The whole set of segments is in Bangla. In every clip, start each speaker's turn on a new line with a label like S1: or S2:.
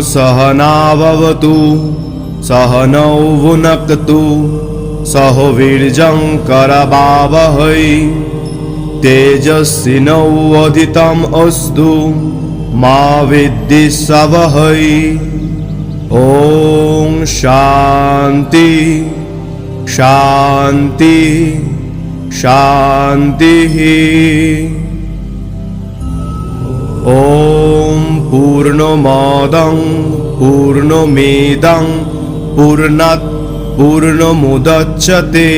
S1: सहनाववतु सहनौ भुनक्तु सह वीर्यं करवावहै तेजस्विनोऽवधितम् अस्तु मा विद्विषावहै। ॐ शान्ति शान्ति शान्तिः। ॐ पूर्णमदं पूर्णमिदं पूर्णात् पूर्णमुदच्यते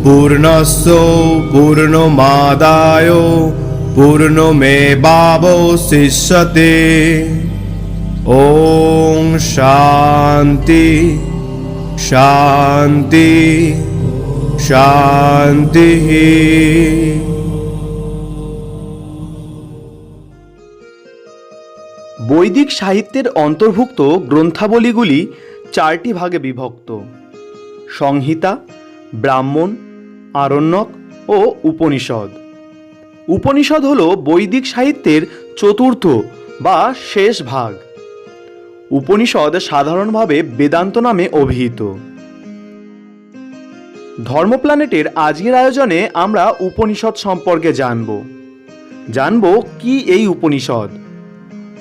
S1: पूर्णस्य पूर्णमादाय पूर्णमेवावशिष्यते। ॐ शान्ति शान्ति शान्तिः।
S2: বৈদিক সাহিত্যের অন্তর্ভুক্ত গ্রন্থাবলীগুলি চারটি ভাগে বিভক্ত: সংহিতা, ব্রাহ্মণ, আরণ্যক ও উপনিষদ। উপনিষদ হল বৈদিক সাহিত্যের চতুর্থ বা শেষ ভাগ। উপনিষদ সাধারণভাবে বেদান্ত নামে অভিহিত। ধর্ম প্ল্যানেটের আজকের আয়োজনে আমরা উপনিষদ সম্পর্কে জানব কি এই উপনিষদ,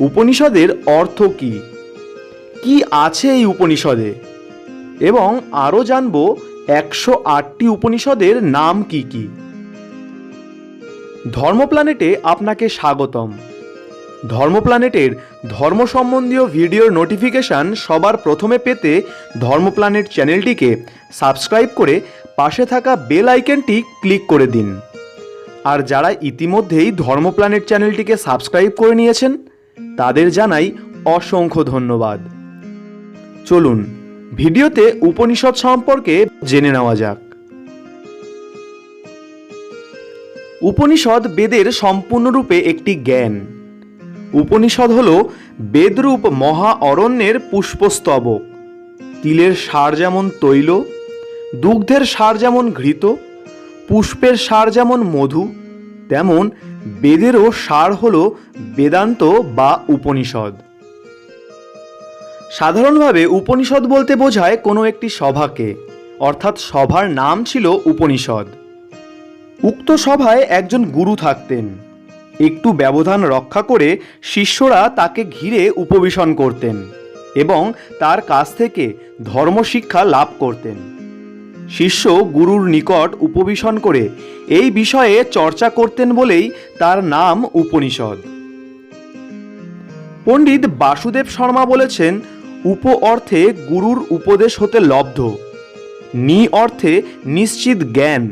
S2: উপনিষদের অর্থ কি, কি আছে এই উপনিষদে, এবং আরও জানব 108টি উপনিষদের নাম কি কি। ধর্ম প্ল্যানেটে আপনাকে স্বাগতম। ধর্ম প্ল্যানেটের ধর্ম সম্বন্ধীয় ভিডিওর নোটিফিকেশান সবার প্রথমে পেতে ধর্ম প্ল্যানেট চ্যানেলটিকে সাবস্ক্রাইব করে পাশে থাকা বেল আইকনটি ক্লিক করে দিন। আর যারা ইতিমধ্যেই ধর্ম প্ল্যানেট চ্যানেলটিকে সাবস্ক্রাইব করে নিয়েছেন তাদের জানাই অসংখ্য ধন্যবাদ। চলুন ভিডিওতে উপনিষদ সম্পর্কে জেনে নেওয়া যাক। উপনিষদ বেদের সম্পূর্ণরূপে একটি জ্ঞান। উপনিষদ হল বেদরূপ মহা অরণ্যের পুষ্পস্তবক। তিলের সার যেমন তৈল, দুগ্ধের সার যেমন ঘৃত, পুষ্পের সার যেমন মধু, তেমন বেদেরও সার হল বেদান্ত বা উপনিষদ। সাধারণভাবে উপনিষদ বলতে বোঝায় কোনো একটি সভাকে, অর্থাৎ সভার নাম ছিল উপনিষদ। উক্ত সভায় একজন গুরু থাকতেন। একটু ব্যবধান রক্ষা করে শিষ্যরা তাকে ঘিরে উপবেশন করতেন এবং তার কাছ থেকে ধর্মশিক্ষা লাভ করতেন। শিষ্য গুরুর নিকট উপবেশন করে এই বিষয়ে চর্চা করতেন বলেই তার নাম উপনিষদ। পণ্ডিত বাসুদেব শর্মা বলেছেন, উপ অর্থে গুরুর উপদেশ হতে লব্ধ, নি অর্থে নিশ্চিত জ্ঞান,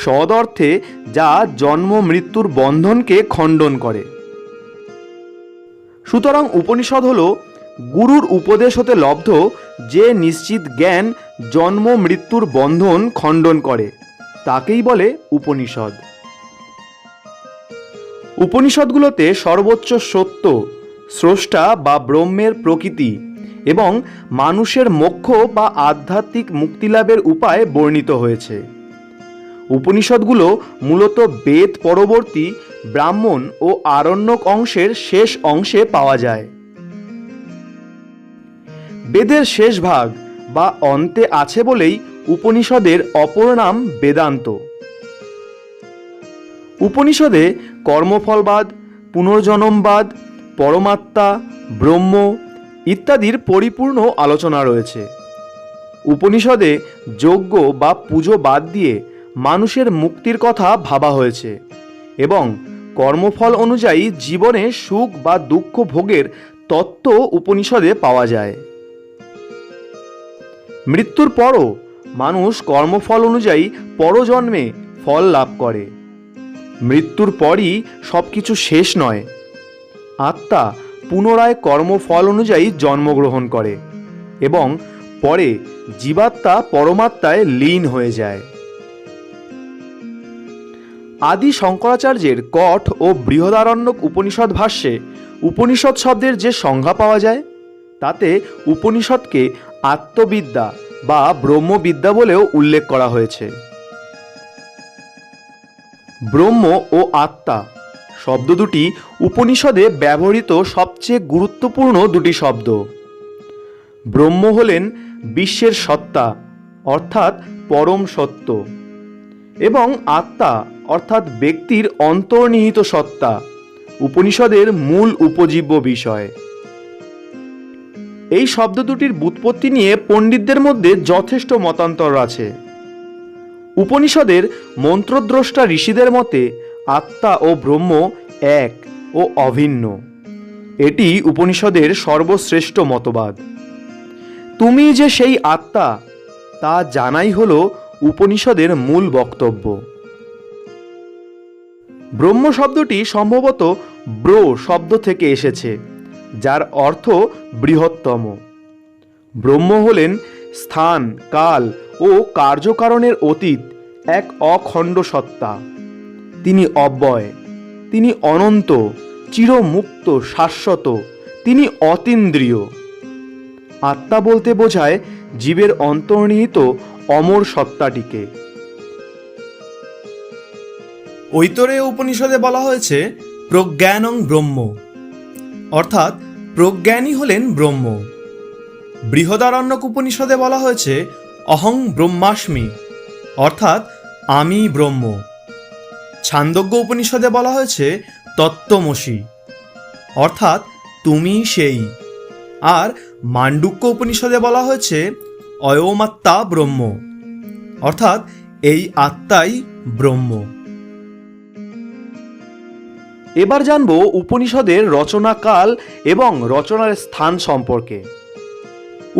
S2: সদ অর্থে যা জন্ম মৃত্যুর বন্ধনকে খণ্ডন করে। সুতরাং উপনিষদ হল গুরুর উপদেশ হতে লব্ধ যে নিশ্চিত জ্ঞান জন্ম মৃত্যুর বন্ধন খণ্ডন করে, তাকেই বলে উপনিষদ। উপনিষদগুলোতে সর্বোচ্চ সত্য, স্রষ্টা বা ব্রহ্মের প্রকৃতি এবং মানুষের মোক্ষ বা আধ্যাত্মিক মুক্তিলাভের উপায় বর্ণিত হয়েছে। উপনিষদগুলো মূলত বেদ পরবর্তী ব্রাহ্মণ ও আরণ্যক অংশের শেষ অংশে পাওয়া যায়। বেদের শেষ ভাগ বা অন্তে আছে বলেই উপনিষদের অপর নাম বেদান্ত। উপনিষদে কর্মফলবাদ, পুনর্জন্মবাদ, পরমাত্মা, ব্রহ্ম ইত্যাদির পরিপূর্ণ আলোচনা রয়েছে। উপনিষদে যজ্ঞ বা পুজো বাদ দিয়ে মানুষের মুক্তির কথা ভাবা হয়েছে এবং কর্মফল অনুযায়ী জীবনে সুখ বা দুঃখ ভোগের তত্ত্ব উপনিষদে পাওয়া যায়। মৃত্যুর পরও মানুষ কর্মফল অনুযায়ী পরজন্মে ফল লাভ করে। মৃত্যুর পরই সবকিছু শেষ নয়, আত্মা পুনরায় কর্মফল অনুযায়ী জন্মগ্রহণ করে এবং পরে জীবাত্মা পরমাত্মায় লীন হয়ে যায়। আদি শঙ্করাচার্যের কঠ ও বৃহদারণ্যক উপনিষদ ভাষ্যে উপনিষদ শব্দের যে সংজ্ঞা পাওয়া যায় তাতে উপনিষদকে আত্মবিদ্যা বা ব্রহ্মবিদ্যা বলেও উল্লেখ করা হয়েছে। ব্রহ্ম ও আত্মা শব্দ দুটি উপনিষদে ব্যবহৃত সবচেয়ে গুরুত্বপূর্ণ দুটি শব্দ। ব্রহ্ম হলেন বিশ্বের সত্তা অর্থাৎ পরম সত্য, এবং আত্মা অর্থাৎ ব্যক্তির অন্তর্নিহিত সত্তা উপনিষদের মূল উপজীব্য বিষয়। এই শব্দ দুটির ব্যুৎপত্তি নিয়ে পণ্ডিতদের মধ্যে যথেষ্ট মতান্তর আছে। উপনিষদের মন্ত্রদ্রষ্টা ঋষিদের মতে আত্মা ও ব্রহ্ম এক ও অভিন্ন। এটি উপনিষদের সর্বশ্রেষ্ঠ মতবাদ। তুমি যে সেই আত্মা তা জানাই হল উপনিষদের মূল বক্তব্য। ব্রহ্ম শব্দটি সম্ভবত ব্রো শব্দ থেকে এসেছে, যার অর্থ বৃহত্তম। ব্রহ্ম হলেন স্থান, কাল ও কার্যকারণের অতীত এক অখণ্ড সত্তা। তিনি অব্যয়, তিনি অনন্ত, চিরমুক্ত, শাশ্বত, তিনি অতীন্দ্রিয়। আত্মা বলতে বোঝায় জীবের অন্তর্নিহিত অমর সত্তাটিকে।
S1: ঐতরেয় উপনিষদে বলা হয়েছে প্রজ্ঞানং ব্রহ্ম, অর্থাৎ প্রজ্ঞানী হলেন ব্রহ্ম। বৃহদারণ্যক উপনিষদে বলা হয়েছে অহং ব্রহ্মাস্মি, অর্থাৎ আমি ব্রহ্ম। ছান্দোগ্য উপনিষদে বলা হয়েছে তত্ত্বমসি, অর্থাৎ তুমি সেই। আর মান্ডুক্য উপনিষদে বলা হয়েছে অয়মাত্মা ব্রহ্ম, অর্থাৎ এই আত্মাই ব্রহ্ম।
S2: এবার জানব উপনিষদের রচনাকাল এবং রচনার স্থান সম্পর্কে।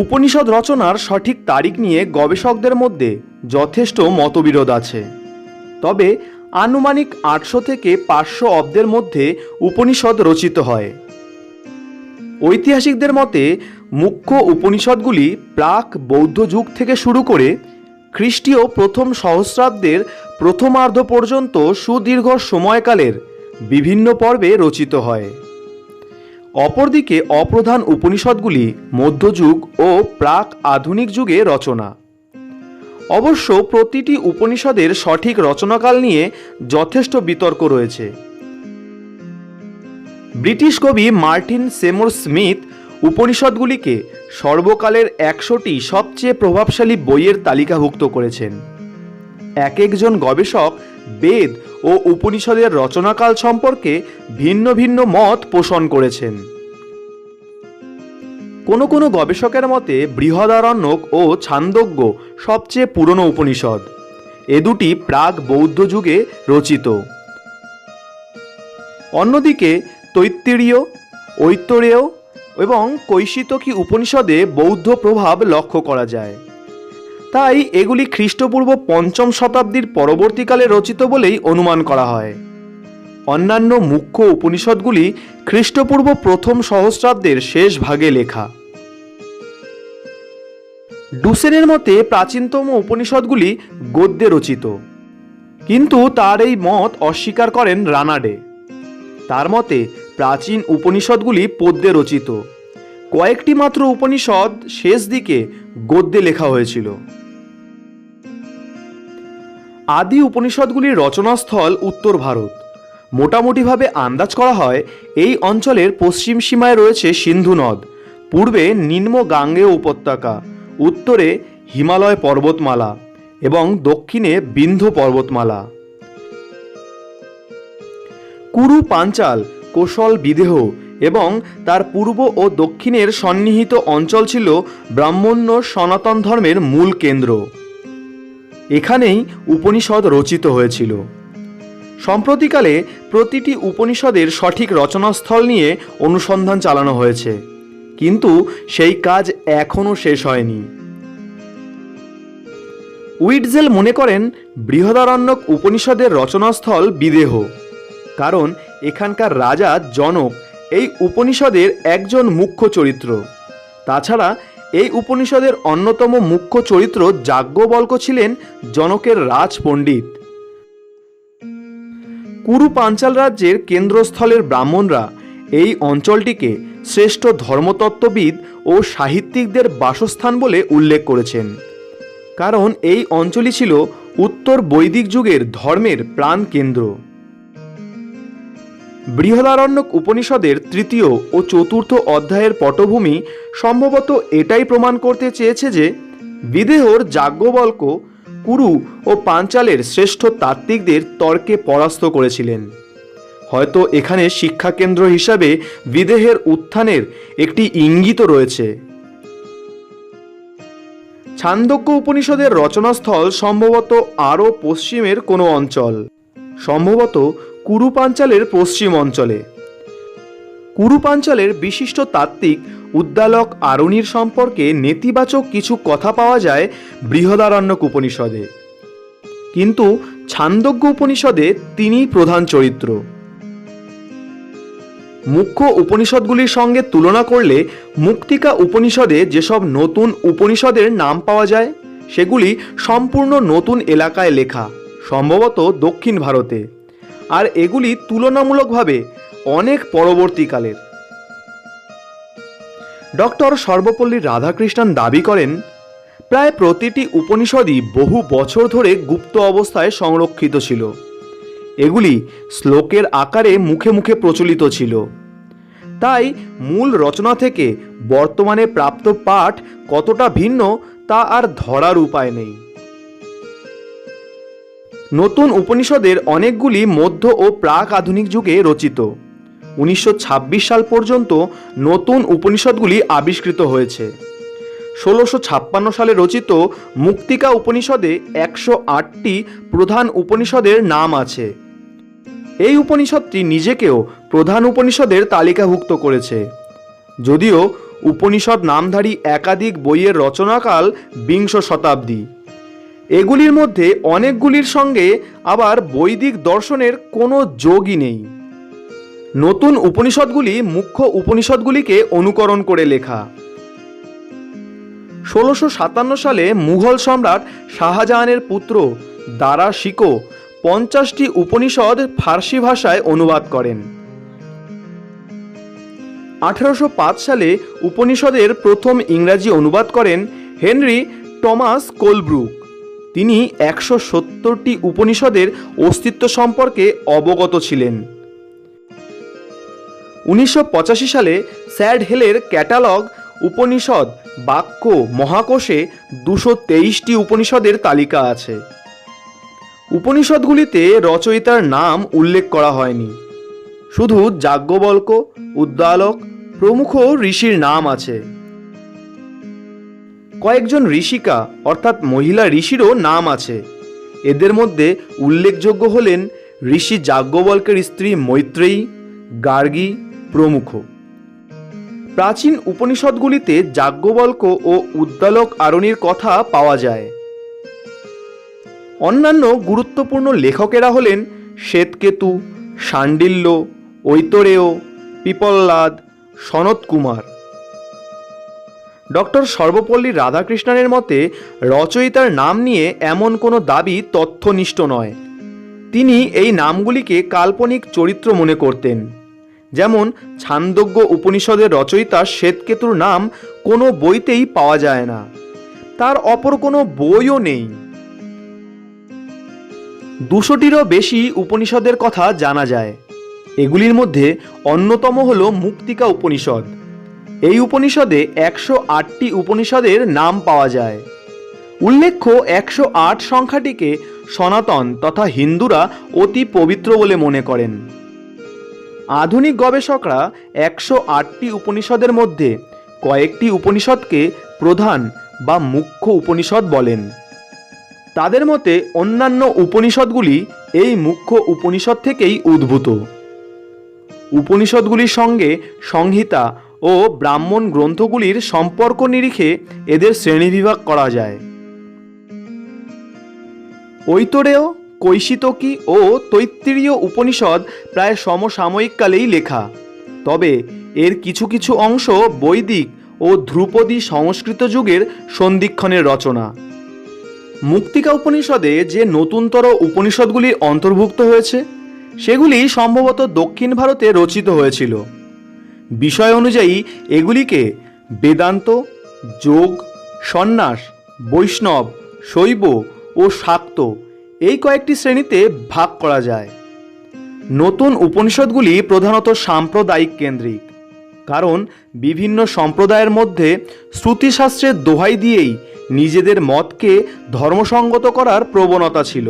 S2: উপনিষদ রচনার সঠিক তারিখ নিয়ে গবেষকদের মধ্যে যথেষ্ট মতবিরোধ আছে। তবে আনুমানিক 800 থেকে 500 অব্দের মধ্যে উপনিষদ রচিত হয়। ঐতিহাসিকদের মতে মুখ্য উপনিষদগুলি প্রাক বৌদ্ধ যুগ থেকে শুরু করে খ্রিস্টীয় প্রথম সহস্রাব্দের প্রথমার্ধ পর্যন্ত সুদীর্ঘ সময়কালের বিভিন্ন পর্বে রচিত হয়। অপরদিকে অপ্রধান উপনিষদগুলি মধ্যযুগ ও প্রাক আধুনিক যুগে রচনা। অবশ্য প্রতিটি উপনিষদের সঠিক রচনাকাল নিয়ে যথেষ্ট বিতর্ক রয়েছে। ব্রিটিশ কবি মার্টিন সেমর স্মিথ উপনিষদগুলিকে সর্বকালের 100টি সবচেয়ে প্রভাবশালী বইয়ের তালিকাভুক্ত করেছেন। এক একজন গবেষক বেদ ও উপনিষদের রচনাকাল সম্পর্কে ভিন্ন ভিন্ন মত পোষণ করেছেন। কোনো কোনো গবেষকের মতে বৃহদারণ্যক ও ছান্দোগ্য সবচেয়ে পুরনো উপনিষদ। এ দুটি প্রাক বৌদ্ধ যুগে রচিত। অন্যদিকে তৈত্তিরীয়, ঐতরেয় এবং কৈশিতকী উপনিষদে বৌদ্ধ প্রভাব লক্ষ্য করা যায়। তাই এগুলি খ্রিস্টপূর্ব 5ম শতাব্দীর পরবর্তীকালে রচিত বলেই অনুমান করা হয়। অন্যান্য মুখ্য উপনিষদগুলি খ্রিস্টপূর্ব 1ম সহস্রাব্দের শেষ ভাগে লেখা। ডুসেনের মতে প্রাচীনতম উপনিষদগুলি গদ্যে রচিত, কিন্তু তার এই মত অস্বীকার করেন রানাডে। তার মতে প্রাচীন উপনিষদগুলি পদ্যে রচিত, কয়েকটি মাত্র উপনিষদ শেষ দিকে গদ্যে লেখা হয়েছিল। আদি উপনিষদগুলির রচনাস্থল উত্তর ভারত। মোটামুটিভাবে আন্দাজ করা হয় এই অঞ্চলের পশ্চিম সীমায় রয়েছে সিন্ধু নদ, পূর্বে নিম্ন গাঙ্গেয় উপত্যকা, উত্তরে হিমালয় পর্বতমালা এবং দক্ষিণে বিন্ধ্য পর্বতমালা। কুরু পাঞ্চাল, কোশল বিদেহ এবং তার পূর্ব ও দক্ষিণের সন্নিহিত অঞ্চল ছিল ব্রাহ্মণ্য সনাতন ধর্মের মূল কেন্দ্র। এখানেই উপনিষদ রচিত হয়েছিল। সম্প্রতিকালে প্রতিটি উপনিষদের সঠিক রচনাস্থল নিয়ে অনুসন্ধান চালানো হয়েছে, কিন্তু সেই কাজ এখনও শেষ হয়নি। উইটজেল মনে করেন বৃহদারণ্যক উপনিষদের রচনাস্থল বিদেহ, কারণ এখানকার রাজা জনক এই উপনিষদের একজন মুখ্য চরিত্র। তাছাড়া এই উপনিষদের অন্যতম মুখ্য চরিত্র যাজ্ঞবল্ক্য ছিলেন জনকের রাজ পণ্ডিত। কুরু পাঞ্চাল রাজ্যের কেন্দ্রস্থলের ব্রাহ্মণরা এই অঞ্চলটিকে শ্রেষ্ঠ ধর্মতত্ত্ববিদ ও সাহিত্যিকদের বাসস্থান বলে উল্লেখ করেছেন, কারণ এই অঞ্চলই ছিল উত্তর বৈদিক যুগের ধর্মের প্রাণকেন্দ্র। বৃহদারণ্যক উপনিষদের তৃতীয় ও চতুর্থ অধ্যায়ের পটভূমি সম্ভবত এটাই প্রমাণ করতে চেয়েছে যে বিদেহর যাজ্ঞবল্ক্য কুরু ও পাঞ্চালের শ্রেষ্ঠ তাত্ত্বিকদের তর্কে পরাস্ত করেছিলেন। হয়তো এখানে শিক্ষাকেন্দ্র হিসাবে বিদেহের উত্থানের একটি ইঙ্গিত রয়েছে। ছান্দোক্য উপনিষদের রচনাস্থল সম্ভবত আরও পশ্চিমের কোনো অঞ্চল, সম্ভবত কুরু পাঞ্চালের পশ্চিম অঞ্চলে। কুরু পাঞ্চালের বিশিষ্ট তাত্ত্বিক উদ্দালক আরুণির সম্পর্কে নেতিবাচক কিছু কথা পাওয়া যায় বৃহদারণ্যক উপনিষদে, কিন্তু ছান্দোগ্য উপনিষদে তিনিই প্রধান চরিত্র। মুখ্য উপনিষদগুলির সঙ্গে তুলনা করলে মুক্তিকা উপনিষদে যেসব নতুন উপনিষদের নাম পাওয়া যায় সেগুলি সম্পূর্ণ নতুন এলাকায় লেখা, সম্ভবত দক্ষিণ ভারতে, আর এগুলি তুলনামূলকভাবে অনেক পরবর্তীকালের। ডক্টর সর্বপল্লী রাধাকৃষ্ণন দাবি করেন, প্রায় প্রতিটি উপনিষদই বহু বছর ধরে গুপ্ত অবস্থায় সংরক্ষিত ছিল। এগুলি শ্লোকের আকারে মুখে মুখে প্রচলিত ছিল, তাই মূল রচনা থেকে বর্তমানে প্রাপ্ত পাঠ কতটা ভিন্ন তা আর ধরার উপায় নেই। নতুন উপনিষদের অনেকগুলি মধ্য ও প্রাক আধুনিক যুগে রচিত। 1926 সাল পর্যন্ত নতুন উপনিষদগুলি আবিষ্কৃত হয়েছে। 1656 সালে রচিত মুক্তিকা উপনিষদে 108টি প্রধান উপনিষদের নাম আছে। এই উপনিষদটি নিজেকেও প্রধান উপনিষদের তালিকাভুক্ত করেছে, যদিও উপনিষদ নামধারী একাধিক বইয়ের রচনাকাল বিংশ শতাব্দী। এগুলির মধ্যে অনেকগুলির সঙ্গে আবার বৈদিক দর্শনের কোনো যোগই নেই। নতুন উপনিষদগুলি মুখ্য উপনিষদগুলিকে অনুকরণ করে লেখা। 1657 সালে মুঘল সম্রাট শাহজাহানের পুত্র দারা শিকো 50টি উপনিষদ ফার্সি ভাষায় অনুবাদ করেন। 1805 সালে উপনিষদের প্রথম ইংরাজি অনুবাদ করেন হেনরি টমাস কোলব্রুক। তিনি 170টি উপনিষদের অস্তিত্ব সম্পর্কে অবগত ছিলেন। 1985 সালে স্যাড হেলের ক্যাটালগ উপনিষদ বাক্য মহাকোষে 223টি উপনিষদের তালিকা আছে। উপনিষদগুলিতে রচয়িতার নাম উল্লেখ করা হয়নি, শুধু যাজ্ঞবল্ক্য, উদ্দালক প্রমুখ ঋষির নাম আছে। কয়েকজন ঋষিকা অর্থাৎ মহিলা ঋষিরও নাম আছে। এদের মধ্যে উল্লেখযোগ্য হলেন ঋষি যাজ্ঞবল্ক্যের স্ত্রী মৈত্রেয়ী, গার্গী প্রমুখ। প্রাচীন উপনিষদগুলিতে যাজ্ঞবল্ক্য ও উদ্দালক আরুণির কথা পাওয়া যায়। অন্যান্য গুরুত্বপূর্ণ লেখকেরা হলেন শ্বেতকেতু, শাণ্ডিল্য, ঐতরেয়, পিপল্লাদ, সনত কুমার। ডক্টর সর্বপল্লী রাধাকৃষ্ণনের মতে রচয়িতার নাম নিয়ে এমন কোনো দাবি তথ্যনিষ্ঠ নয়। তিনি এই নামগুলিকে কাল্পনিক চরিত্র মনে করতেন। যেমন ছান্দোগ্য উপনিষদের রচয়িতা শ্বেতকেতুর নাম কোনো বইতেই পাওয়া যায় না, তার অপর কোনো বইও নেই। 200টিরও বেশি উপনিষদের কথা জানা যায়। এগুলির মধ্যে অন্যতম হল মুক্তিকা উপনিষদ। এই উপনিষদে 108টি উপনিষদের নাম পাওয়া যায়। উল্লেখ্য 108 সংখ্যাটিকে সনাতন তথা হিন্দুরা অতি পবিত্র বলে মনে করেন। আধুনিক গবেষকরা 108টি উপনিষদের মধ্যে কয়েকটি উপনিষদকে প্রধান বা মুখ্য উপনিষদ বলেন। তাদের মতে অন্যান্য উপনিষদগুলি এই মুখ্য উপনিষদ থেকেই উদ্ভূত। উপনিষদগুলির সঙ্গে সংহিতা ও ব্রাহ্মণ গ্রন্থগুলির সম্পর্ক নিরিখে এদের শ্রেণীবিভাগ করা যায়। ঐতরেয়, কৈশিতকী ও তৈত্তিরীয় উপনিষদ প্রায় সমসাময়িককালেই লেখা, তবে এর কিছু কিছু অংশ বৈদিক ও ধ্রুপদী সংস্কৃত যুগের সন্ধিক্ষণের রচনা। মুক্তিকা উপনিষদে যে নতুনতর উপনিষদগুলি অন্তর্ভুক্ত হয়েছে সেগুলি সম্ভবত দক্ষিণ ভারতে রচিত হয়েছিল। বিষয় অনুযায়ী এগুলিকে বেদান্ত, যোগ, সন্ন্যাস, বৈষ্ণব, শৈব ও শাক্ত এই কয়েকটি শ্রেণীতে ভাগ করা যায়। নতুন উপনিষদগুলি প্রধানত সাম্প্রদায়িক কেন্দ্রিক, কারণ বিভিন্ন সম্প্রদায়ের মধ্যে শ্রুতিশাস্ত্রের দোহাই দিয়েই নিজেদের মতকে ধর্মসঙ্গত করার প্রবণতা ছিল।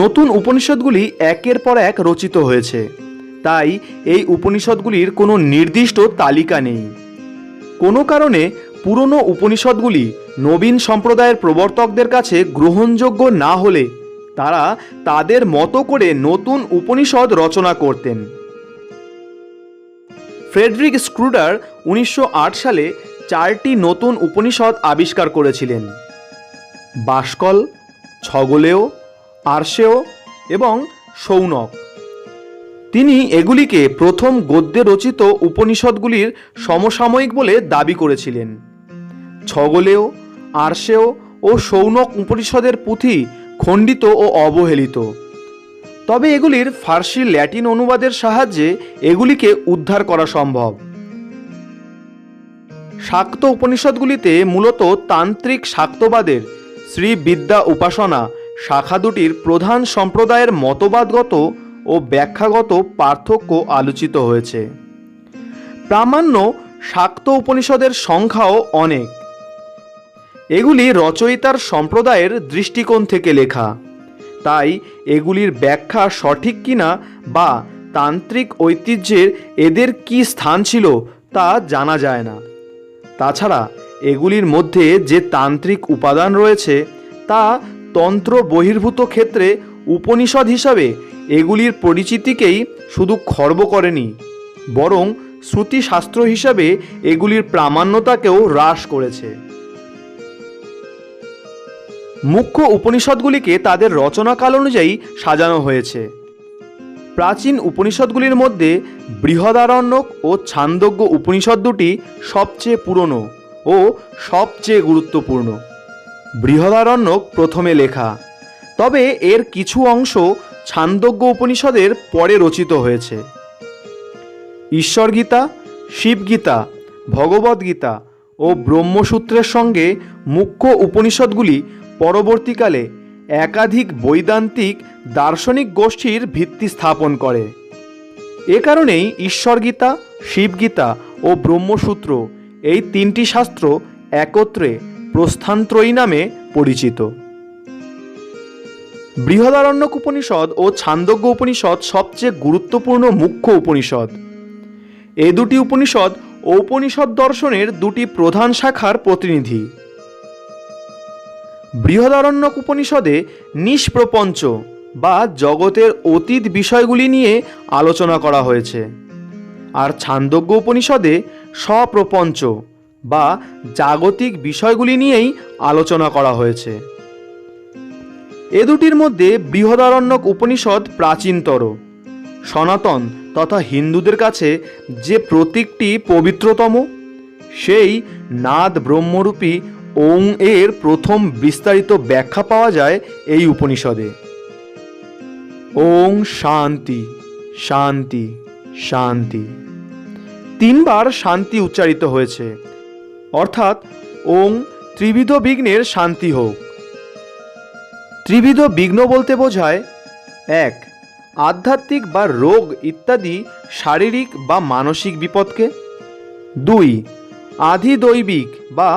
S2: নতুন উপনিষদগুলি একের পর এক রচিত হয়েছে, তাই এই উপনিষদগুলির কোনো নির্দিষ্ট তালিকা নেই। কোনো কারণে পুরনো উপনিষদগুলি নবীন সম্প্রদায়ের প্রবর্তকদের কাছে গ্রহণযোগ্য না হলে তারা তাদের মতো করে নতুন উপনিষদ রচনা করতেন। ফ্রেডরিক স্ক্রুডার 1908 সালে 4টি নতুন উপনিষদ আবিষ্কার করেছিলেন: বাষ্কল, ছগলেয়, আর্ষেয় এবং শৌনক। তিনি এগুলিকে প্রথম গদ্যে রচিত উপনিষদগুলির সমসাময়িক বলে দাবি করেছিলেন। ছগলেয়, আর্ষেয় ও শৌনক উপনিষদের পুঁথি খণ্ডিত ও অবহেলিত, তবে এগুলির ফার্সি ল্যাটিন অনুবাদের সাহায্যে এগুলিকে উদ্ধার করা সম্ভব। শাক্ত উপনিষদগুলিতে মূলত তান্ত্রিক শাক্তবাদের শ্রীবিদ্যা উপাসনা শাখা দুটির প্রধান সম্প্রদায়ের মতবাদগত ও ব্যাখ্যাগত পার্থক্য আলোচিত হয়েছে। প্রামাণ্য শাক্ত উপনিষদের সংখ্যাও অনেক। এগুলি রচয়িতার সম্প্রদায়ের দৃষ্টিকোণ থেকে লেখা, তাই এগুলির ব্যাখ্যা সঠিক কিনা বা তান্ত্রিক ঐতিহ্যের এদের কী স্থান ছিল তা জানা যায় না। তাছাড়া এগুলির মধ্যে যে তান্ত্রিক উপাদান রয়েছে তা তন্ত্র বহির্ভূত ক্ষেত্রে উপনিষদ হিসাবে এগুলির পরিচিতিকেই শুধু খর্ব করেনি, বরং শ্রুতিশাস্ত্র হিসাবে এগুলির প্রামাণ্যতাকেও হ্রাস করেছে। মুখ্য উপনিষদগুলিকে তাদের রচনাকাল অনুযায়ী সাজানো হয়েছে। প্রাচীন উপনিষদগুলির মধ্যে বৃহদারণ্যক ও ছান্দোগ্য উপনিষদ দুটি সবচেয়ে পুরনো ও সবচেয়ে গুরুত্বপূর্ণ। বৃহদারণ্যক প্রথমে লেখা, তবে এর কিছু অংশ ছান্দোগ্য উপনিষদের পরে রচিত হয়েছে। ঈশ্বরগীতা, শিবগীতা, ভগবদ্গীতা ও ব্রহ্মসূত্রের সঙ্গে মুখ্য উপনিষদগুলি পরবর্তীকালে একাধিক বৈদান্তিক দার্শনিক গোষ্ঠীর ভিত্তি স্থাপন করে। এ কারণেই ঈশ্বরগীতা, শিবগীতা ও ব্রহ্মসূত্র এই তিনটি শাস্ত্র একত্রে প্রস্থানত্রয়ী নামে পরিচিত। বৃহদারণ্যক উপনিষদ ও ছান্দোগ্য উপনিষদ সবচেয়ে গুরুত্বপূর্ণ মুখ্য উপনিষদ। এই দুটি উপনিষদ ঔপনিষদ দর্শনের দুটি প্রধান শাখার প্রতিনিধি। বৃহদারণ্যক উপনিষদে নিষ্প্রপঞ্চ বা জগতের অতীত বিষয়গুলি নিয়ে আলোচনা করা হয়েছে, আর ছান্দোগ্য উপনিষদে স্বপ্রপঞ্চ বা জাগতিক বিষয়গুলি নিয়েই আলোচনা করা হয়েছে। এ দুটির মধ্যে বৃহদারণ্যক উপনিষদ প্রাচীনতর। সনাতন তথা হিন্দুদের কাছে যে প্রতীকটি পবিত্রতম, সেই নাদ ব্রহ্মরূপী ওং এর প্রথম বিস্তারিত ব্যাখ্যা পাওয়া যায় এই উপনিষদে। ওং শান্তি শান্তি শান্তি, 3 বার শান্তি উচ্চারিত হয়েছে, অর্থাৎ ওং ত্রিবিধ বিঘ্নের শান্তি হোক। ত্রিবিধ বিঘ্ন বলতে বোঝায় 1. আধ্যাত্মিক বা রোগ ইত্যাদি শারীরিক বা মানসিক বিপদকে, 2. আধিদৈবিক বা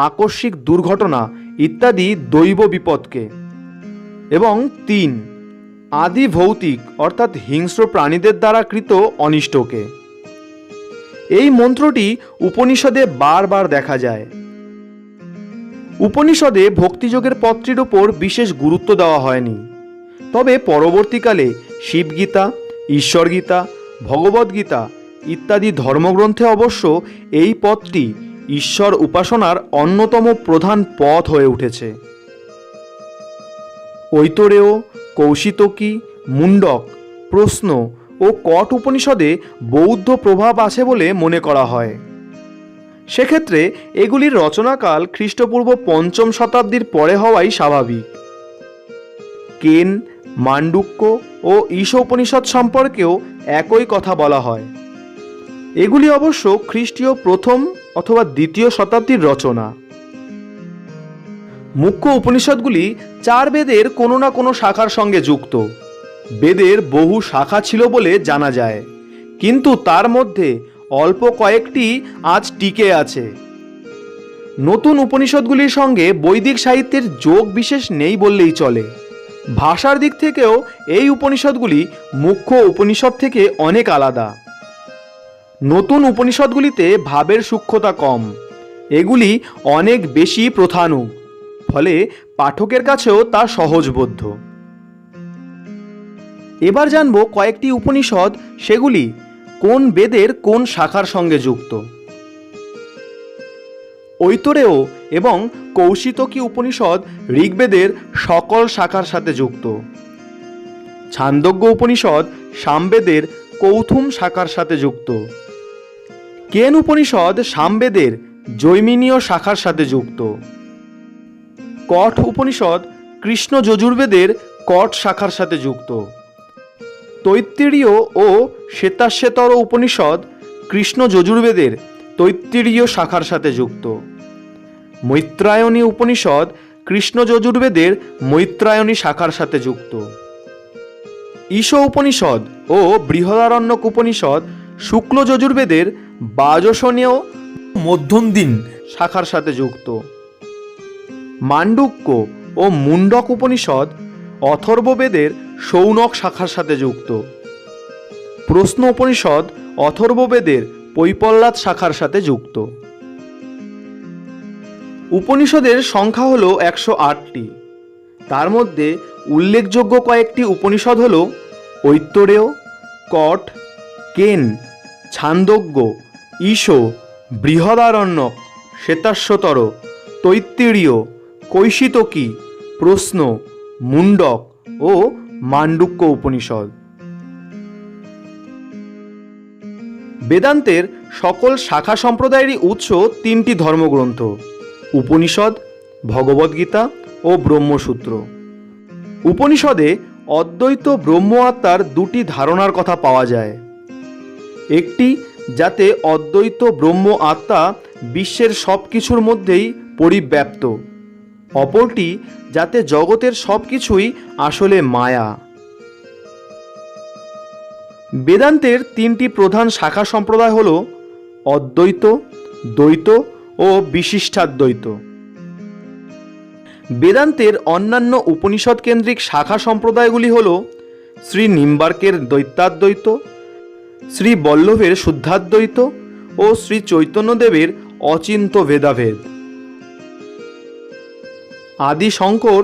S2: আকস্মিক দুর্ঘটনা ইত্যাদি দৈব বিপদকে, এবং 3. আদি ভৌতিক অর্থাৎ হিংস্র প্রাণীদের দ্বারা কৃত অনিষ্টকে। এই মন্ত্রটি উপনিষদে বারবার দেখা যায়। উপনিষদে ভক্তিযোগের পত্রের উপর বিশেষ গুরুত্ব দেওয়া হয়নি, তবে পরবর্তীকালে শিবগীতা, ঈশ্বরগীতা, ভগবদ্গীতা ইত্যাদি ধর্মগ্রন্থে অবশ্য এই পথটি ঈশ্বর উপাসনার অন্যতম প্রধান পথ হয়ে উঠেছে। ঐতরেয়, কৌশিতকী, মুন্ডক, প্রশ্ন ও কট উপনিষদে বৌদ্ধ প্রভাব আছে বলে মনে করা হয়। সেক্ষেত্রে এগুলির রচনাকাল খ্রিস্টপূর্ব 5ম শতাব্দীর পরে হওয়াই স্বাভাবিক। কেন, মান্ডুক্য ও ঈশোপনিষদ সম্পর্কেও একই কথা বলা হয়। এগুলি অবশ্য খ্রিস্টীয় 1ম অথবা 2য় শতাব্দীর রচনা। মুখ্য উপনিষদগুলি চার বেদের কোনো না কোনো শাখার সঙ্গে যুক্ত। বেদের বহু শাখা ছিল বলে জানা যায়, কিন্তু তার মধ্যে অল্প কয়েকটি আজ টিকে আছে। নতুন উপনিষদগুলির সঙ্গে বৈদিক সাহিত্যের যোগ বিশেষ নেই বললেই চলে। ভাষার দিক থেকেও এই উপনিষদগুলি মুখ্য উপনিষদ থেকে অনেক আলাদা। নতুন উপনিষদগুলিতে ভাবের সূক্ষ্মতা কম, এগুলি অনেক বেশি প্রথানুগ, ফলে পাঠকের কাছেও তা সহজবোধ্য। এবার জানব কয়েকটি উপনিষদ, সেগুলি কোন বেদের কোন শাখার সঙ্গে যুক্ত। ঐতরেয় এবং কৌশিতকী উপনিষদ ঋগ্বেদের সকল শাখার সাথে যুক্ত। ছান্দোগ্য উপনিষদ সামবেদের কৌথুম শাখার সাথে যুক্ত। কেন উপনিষদ সামবেদের জৈমিনীয় শাখার সাথে যুক্ত। কঠ উপনিষদ কৃষ্ণ যজুর্বেদের কঠ শাখার সাথে যুক্ত। তৈত্তিরীয় ও শ্বেতাশ্বেতর উপনিষদ কৃষ্ণ যজুর্বেদের তৈত্তিরীয় শাখার সাথে যুক্ত। মৈত্রায়নী উপনিষদ কৃষ্ণ যজুর্বেদের মৈত্রায়নী শাখার সাথে যুক্ত। ঈশ উপনিষদ ও বৃহদারণ্যক উপনিষদ শুক্ল যজুর্বেদের বাজসনীয়
S1: মধ্যমদিন
S2: শাখার সাথে যুক্ত। মান্ডুক্য ও মুন্ডক উপনিষদ অথর্ববেদের শৌনক শাখার সাথে যুক্ত। প্রশ্ন উপনিষদ অথর্ববেদের পৈপল্লাদ শাখার সাথে যুক্ত। উপনিষদের সংখ্যা হল 108টি। তার মধ্যে উল্লেখযোগ্য কয়েকটি উপনিষদ হল ঐত্তরেয়, কঠ, কেন, ছান্দোগ্য, ঈশ, বৃহদারণ্যক, শ্বেতাশ্বতর, তৈত্তিরীয়, কৈশিতকী, প্রশ্ন, মুন্ডক ও মান্ডুক্য উপনিষদ। বেদান্তের সকল শাখা সম্প্রদায়েরই উৎস তিনটি ধর্মগ্রন্থ: উপনিষদ, ভগবদ্গীতা ও ব্রহ্মসূত্র। উপনিষদে অদ্বৈত ব্রহ্ম আত্মার দুটি ধারণার কথা পাওয়া যায়। একটি, যাতে অদ্বৈত ব্রহ্ম আত্মা বিশ্বের সব কিছুর মধ্যেই পরিব্যাপ্ত। অপরটি, যাতে জগতের সব কিছুই আসলে মায়া। বেদান্তের তিনটি প্রধান শাখা সম্প্রদায় হল অদ্বৈত, দ্বৈত ও বিশিষ্টাদ্বৈত। বেদান্তের অন্যান্য উপনিষদ কেন্দ্রিক শাখা সম্প্রদায়গুলি হল শ্রী নিম্বার্কের দ্বৈতাদ্বৈত, শ্রী বল্লভের শুদ্ধাদ্বৈত ও শ্রী চৈতন্যদেবের অচিন্ত ভেদাভেদ। আদি শঙ্কর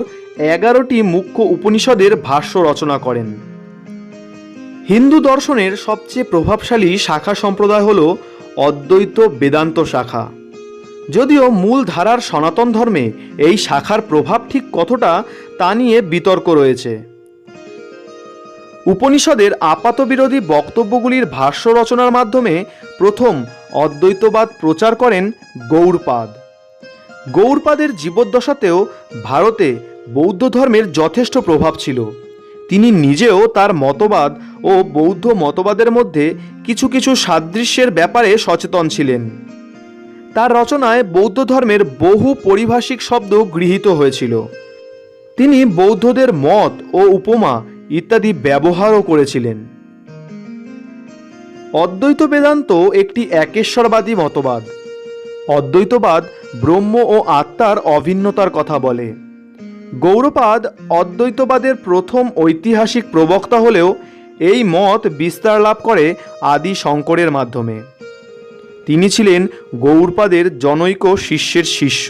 S2: 11টি মুখ্য উপনিষদের ভাষ্য রচনা করেন। হিন্দু দর্শনের সবচেয়ে প্রভাবশালী শাখা সম্প্রদায় হল অদ্বৈত বেদান্ত শাখা। যদিও মূল ধারার সনাতন ধর্মে এই শাখার প্রভাব ঠিক কতটা তা নিয়ে বিতর্ক রয়েছে। উপনিষদের আপাতবিরোধী বক্তব্যগুলির ভাষ্য রচনার মাধ্যমে প্রথম অদ্বৈতবাদ প্রচার করেন গৌড়পাদ। গৌড়পাদের জীবদ্দশাতেও ভারতে বৌদ্ধ ধর্মের যথেষ্ট প্রভাব ছিল। তিনি নিজেও তার মতবাদ ও বৌদ্ধ মতবাদের মধ্যে কিছু কিছু সাদৃশ্যের ব্যাপারে সচেতন ছিলেন। তার রচনায় বৌদ্ধ ধর্মের বহু পারিভাষিক শব্দ গৃহীত হয়েছিল। তিনি বৌদ্ধদের মত ও উপমা ইত্যাদি ব্যবহারও করেছিলেন। অদ্বৈত বেদান্ত একটি একেশ্বরবাদী মতবাদ। অদ্বৈতবাদ ব্রহ্ম ও আত্মার অভিন্নতার কথা বলে। গৌড়পাদ অদ্বৈতবাদের প্রথম ঐতিহাসিক প্রবক্তা হলেও এই মত বিস্তার লাভ করে আদি শঙ্করের মাধ্যমে। তিনি ছিলেন গৌড়পাদের জনৈক শিষ্যের শিষ্য।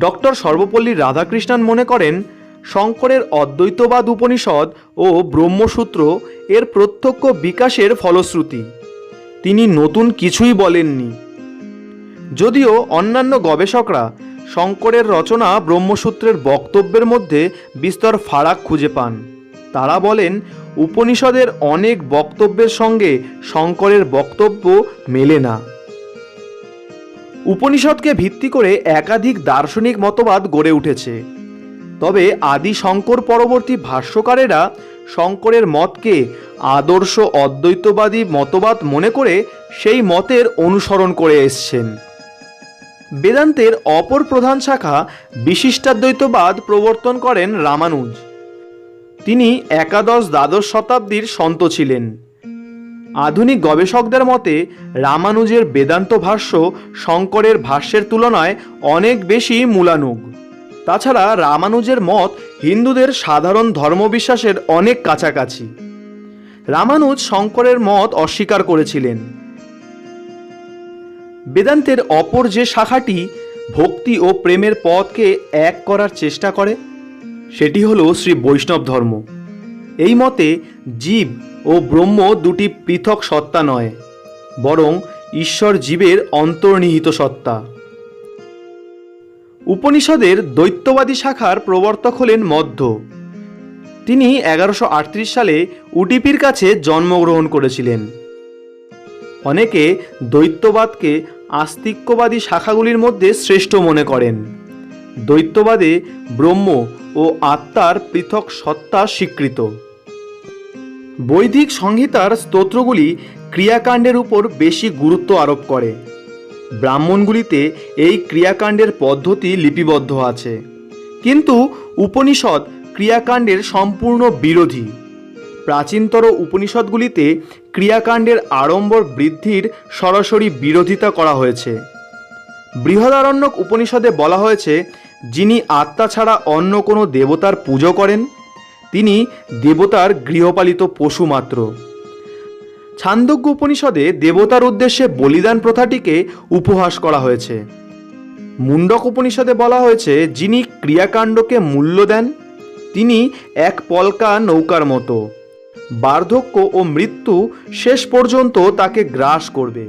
S2: ডক্টর সর্বপল্লী রাধাকৃষ্ণন মনে করেন শঙ্করের অদ্বৈতবাদ উপনিষদ ও ব্রহ্মসূত্র এর প্রত্যক্ষ বিকাশের ফলশ্রুতি। তিনি নতুন কিছুই বলেননি। যদিও অন্যান্য গবেষকরা শঙ্করের রচনা ব্রহ্মসূত্রের বক্তব্যের মধ্যে বিস্তর ফারাক খুঁজে পান। তারা বলেন উপনিষদের অনেক বক্তব্যের সঙ্গে শঙ্করের বক্তব্য মেলে না। উপনিষদকে ভিত্তি করে একাধিক দার্শনিক মতবাদ গড়ে উঠেছে। তবে আদি শঙ্কর পরবর্তী ভাষ্যকারেরা শঙ্করের মতকে আদর্শ অদ্বৈতবাদী মতবাদ মনে করে সেই মতের অনুসরণ করে এসছেন। বেদান্তের অপর প্রধান শাখা বিশিষ্টাদ্বৈতবাদ প্রবর্তন করেন রামানুজ। তিনি একাদশ-দ্বাদশ শতাব্দীর সন্ত ছিলেন। আধুনিক গবেষকদের মতে রামানুজের বেদান্ত ভাষ্য শঙ্করের ভাষ্যের তুলনায় অনেক বেশি মূলানুগ। তাছাড়া রামানুজের মত হিন্দুদের সাধারণ ধর্মবিশ্বাসের অনেক কাছাকাছি। রামানুজ শঙ্করের মত অস্বীকার করেছিলেন। বেদান্তের অপর যে শাখাটি ভক্তি ও প্রেমের পথকে এক করার চেষ্টা করে সেটি হলো শ্রী বৈষ্ণব ধর্ম। এই মতে জীব ও ব্রহ্ম দুটি পৃথক সত্তা নয়, বরং ঈশ্বর জীবের অন্তর্নিহিত সত্তা। উপনিষদের দ্বৈতবাদী শাখার প্রবর্তক হলেন মধ্ব। তিনি 1138 সালে উডিপির কাছে জন্মগ্রহণ করেছিলেন। অনেকে দ্বৈতবাদকে আস্তিক্যবাদী শাখাগুলির মধ্যে শ্রেষ্ঠ মনে করেন। দ্বৈতবাদে ব্রহ্ম ও আত্মার পৃথক সত্তা স্বীকৃত। বৈদিক সংহিতার স্তোত্রগুলি ক্রিয়াকাণ্ডের উপর বেশি গুরুত্ব আরোপ করে। ব্রাহ্মণগুলিতে এই ক্রিয়াকাণ্ডের পদ্ধতি লিপিবদ্ধ আছে, কিন্তু উপনিষদ ক্রিয়াকাণ্ডের সম্পূর্ণ বিরোধী। প্রাচীনতর উপনিষদগুলিতে ক্রিয়াকাণ্ডের আড়ম্বর বৃদ্ধির সরাসরি বিরোধিতা করা হয়েছে। বৃহদারণ্যক উপনিষদে বলা হয়েছে, যিনি আত্মা ছাড়া অন্য কোনো দেবতার পুজো করেন তিনি দেবতার গৃহপালিত পশু মাত্র। ছান্দোগ্য উপনিষদে দেবতার উদ্দেশ্যে বলিদান প্রথাটিকে উপহাস করা হয়েছে। মুন্ডক উপনিষদে বলা হয়েছে, যিনি ক্রিয়াকাণ্ডকে মূল্য দেন তিনি এক পলকা নৌকার মতো। বার্ধক্য ও মৃত্যু শেষ পর্যন্ত তাকে গ্রাস করবে।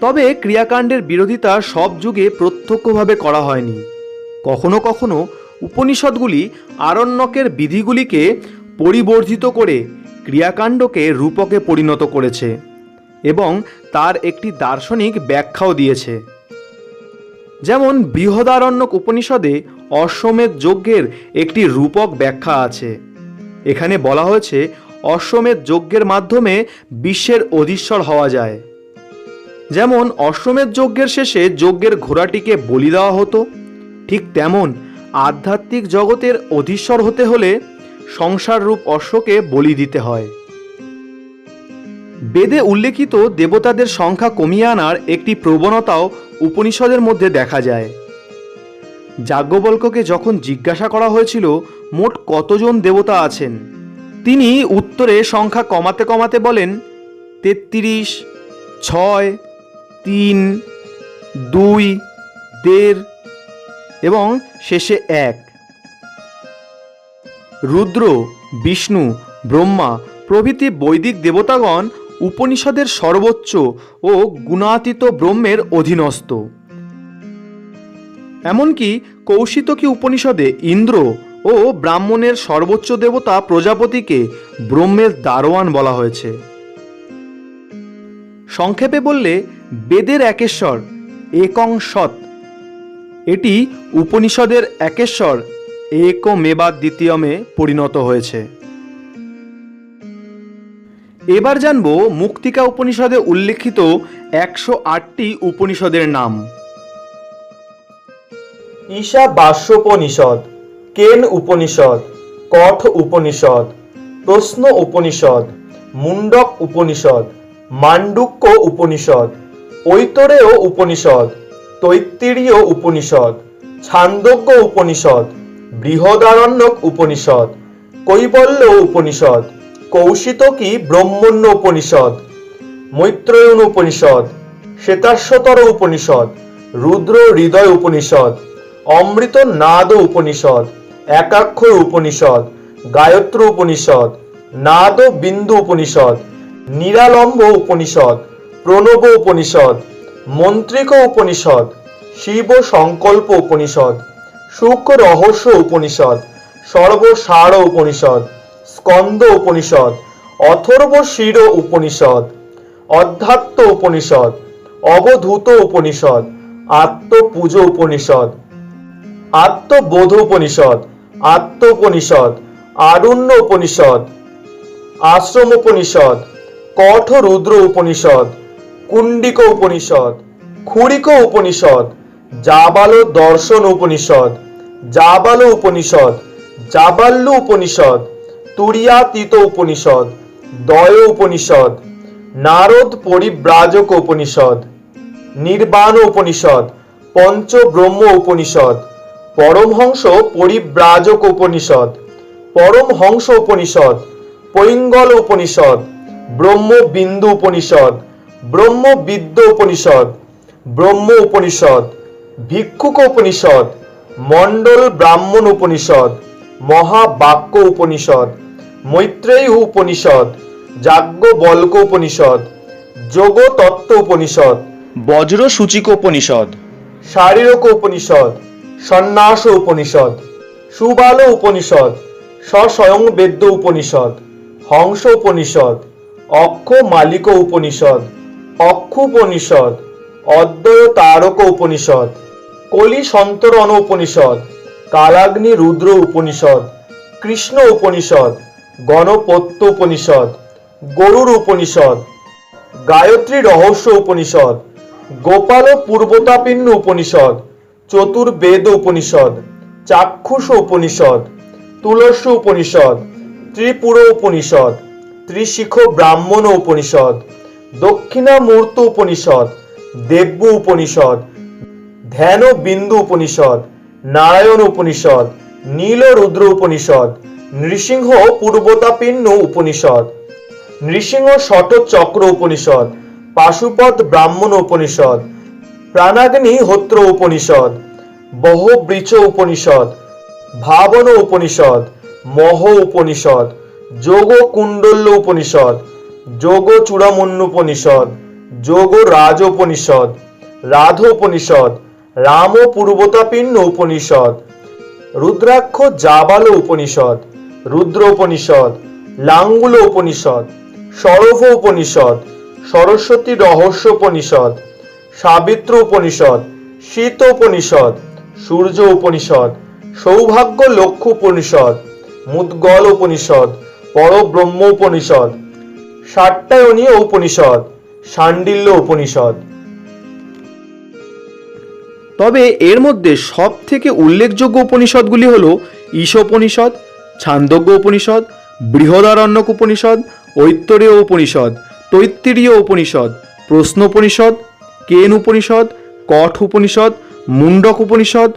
S2: তবে ক্রিয়াকাণ্ডের বিরোধিতা সব যুগে প্রত্যক্ষভাবে করা হয়নি। কখনো কখনো উপনিষদগুলি আরণ্যকের বিধিগুলিকে পরিবর্ধিত করে ক্রিয়াকাণ্ডকে রূপকে পরিণত করেছে এবং তার একটি দার্শনিক ব্যাখ্যাও দিয়েছে। যেমন বৃহদারণ্যক উপনিষদে অশ্বমেধ যজ্ঞের একটি রূপক ব্যাখ্যা আছে। এখানে বলা হয়েছে, অশ্বমেধ যজ্ঞের মাধ্যমে বিশ্বের অধীশ্বর হওয়া যায়। যেমন অশ্বমেধ যজ্ঞের শেষে যজ্ঞের ঘোড়াটিকে বলি দেওয়া হতো, ঠিক তেমন আধ্যাত্মিক জগতের অধীশ্বর হতে হলে সংসার রূপ অশ্বকে বলি দিতে হয়। বেদে উল্লেখিত দেবতাদের সংখ্যা কমিয়ে আনার একটি প্রবণতাও উপনিষদের মধ্যে দেখা যায়। যাজ্ঞবল্ক্যকে যখন জিজ্ঞাসা করা হয়েছিল মোট কতজন দেবতা আছেন, তিনি উত্তরে সংখ্যা কমাতে কমাতে বলেন 33, 6, 3, 2, 1.5 এবং শেষে 1। রুদ্র, বিষ্ণু, ব্রহ্মা প্রভৃতি বৈদিক দেবতাগণ উপনিষদের সর্বোচ্চ ও গুণাতীত ব্রহ্মের অধীনস্থ। এমনকি কৌশিতকী উপনিষদে ইন্দ্র ও ব্রাহ্মণের সর্বোচ্চ দেবতা প্রজাপতিকে ব্রহ্মের দারোয়ান বলা হয়েছে। সংক্ষেপে বললে বেদের একেশ্বর একং সৎ, এটি উপনিষদের একেশ্বর একমেবাদ্বিতীয়মে পরিণত হয়েছে। এবার জানব মুক্তিকা উপনিষদে উল্লেখিত 108টি উপনিষদের নাম।
S1: ঈশাবাস্যোপনিষদ, কেন উপনিষদ, কঠ উপনিষদ, প্রশ্ন উপনিষদ, মুন্ডক উপনিষদ, মান্ডুক্য উপনিষদ, ঐতরেয় উপনিষদ, তৈত্তিরীয় উপনিষদ, ছান্দোগ্য উপনিষদ, বৃহদারণ্যক উপনিষদ, কৈবল্য উপনিষদ, কৌশিতকী ব্রহ্মণ্য উপনিষদ, মৈত্রেয়ন উপনিষদ, শ্বেতাশ্বতর উপনিষদ, রুদ্র হৃদয় উপনিষদ, অমৃত নাদ উপনিষদ, একাক্ষর উপনিষদ, গায়ত্র উপনিষদ, নাদ বিন্দু উপনিষদ, নিরালম্ব উপনিষদ, প্রণব উপনিষদ, মন্ত্রিক উপনিষদ, শিব সংকল্প উপনিষদ, সুখ রহস্য উপনিষদ, সর্বসার উপনিষদ, স্কন্দ উপনিষদ, অথর্ব শির উপনিষদ, অধ্যাত্ম উপনিষদ, অবধূত উপনিষদ, আত্মপূজ উপনিষদ, আত্মবোধ উপনিষদ, আত্মোপনিষদ, আরণ্য উপনিষদ, আশ্রম উপনিষদ, কঠ রুদ্র উপনিষদ, কুণ্ডিক উপনিষদ, খুরিক উপনিষদ, জাবালো দর্শন উপনিষদ, জাবালো উপনিষদ, জাবাল্লু উপনিষদ, তুরিয়াতীত উপনিষদ, দয় উপনিষদ, নারদ পরিব্রাজক উপনিষদ, নির্বাণ উপনিষদ, পঞ্চব্রহ্ম উপনিষদ, পরমহংস পরিব্রাজক উপনিষদ, পরমহংস উপনিষদ, পৈঙ্গল উপনিষদ, ব্রহ্মবিন্দু উপনিষদ, ব্রহ্মবিদ্য উপনিষদ, ব্রহ্ম উপনিষদ, ভিক্ষুক উপনিষদ, মণ্ডল ব্রাহ্মণ উপনিষদ, মহাবাক্য উপনিষদ, মৈত্রেয়ী উপনিষদ, যাজ্ঞবল্ক উপনিষদ, যোগ তত্ত্ব উপনিষদ, বজ্র সূচিক উপনিষদ, শারীরক উপনিষদ, সন্ন্যাস উপনিষদ, সুবাল উপনিষদ, স্বয়ং বেদ্য উপনিষদ, হংস উপনিষদ, অক্ষ মালিক উপনিষদ, অক্ষুপনিষদ, অদ্বয় তারক উপনিষদ, কলি সন্তরণ উপনিষদ, কালাগ্নি রুদ্র উপনিষদ, কৃষ্ণ উপনিষদ, গণপত্য উপনিষদ, গরুর উপনিষদ, গায়ত্রী রহস্য উপনিষদ, গোপাল পূর্বতাপিন্য উপনিষদ, চতুর্বেদ উপনিষদ, চাক্ষুষ উপনিষদ, তুলস্য উপনিষদ, ত্রিপুর উপনিষদ, ত্রিশিখ ব্রাহ্মণ উপনিষদ, দক্ষিণামূর্ত উপনিষদ, দেব্য উপনিষদ, ধ্যান বিন্দু উপনিষদ, নারায়ণ উপনিষদ, নীল রুদ্র উপনিষদ, নৃসিংহ পূর্বতাপিন্য উপনিষদ, নৃসিংহ ষট চক্র উপনিষদ, পাশুপদ ব্রাহ্মণ উপনিষদ, প্রাণাগ্নি হোত্র উপনিষদ, বহবৃচ উপনিষদ, ভাবন উপনিষদ, মহ উপনিষদ, যোগ কুণ্ডল্য উপনিষদ, যোগ চূড়ামণ্য উপনিষদ, যোগ রাজ উপনিষদ, রাধ উপনিষদ, রাম পূর্বতাপিন্য উপনিষদ, রুদ্রাক্ষ জাবাল উপনিষদ, রুদ্র উপনিষদ, লাঙ্গুল উপনিষদ, সরভ উপনিষদ, সরস্বতী রহস্য উপনিষদ, সাবিত্র উপনিষদ, শীত উপনিষদ, সূর্য উপনিষদ, সৌভাগ্য লক্ষ্য উপনিষদ, মুদ্গল উপনিষদ, পরব্রহ্ম উপনিষদ, সাট্টায়নীয় উপনিষদ, শাণ্ডিল্য উপনিষদ।
S2: তবে এর মধ্যে সব থেকে উল্লেখযোগ্য উপনিষদগুলি হল ঈশোপনিষদ, ছান্দোগ্য উপনিষদ, বৃহদারণ্যক উপনিষদ, ঐত্তরেয় উপনিষদ, তৈত্তিরীয় উপনিষদ, প্রশ্নোপনিষদ, কেন উপনিষদ, কঠ উপনিষদ, মুন্ডক উপনিষদ,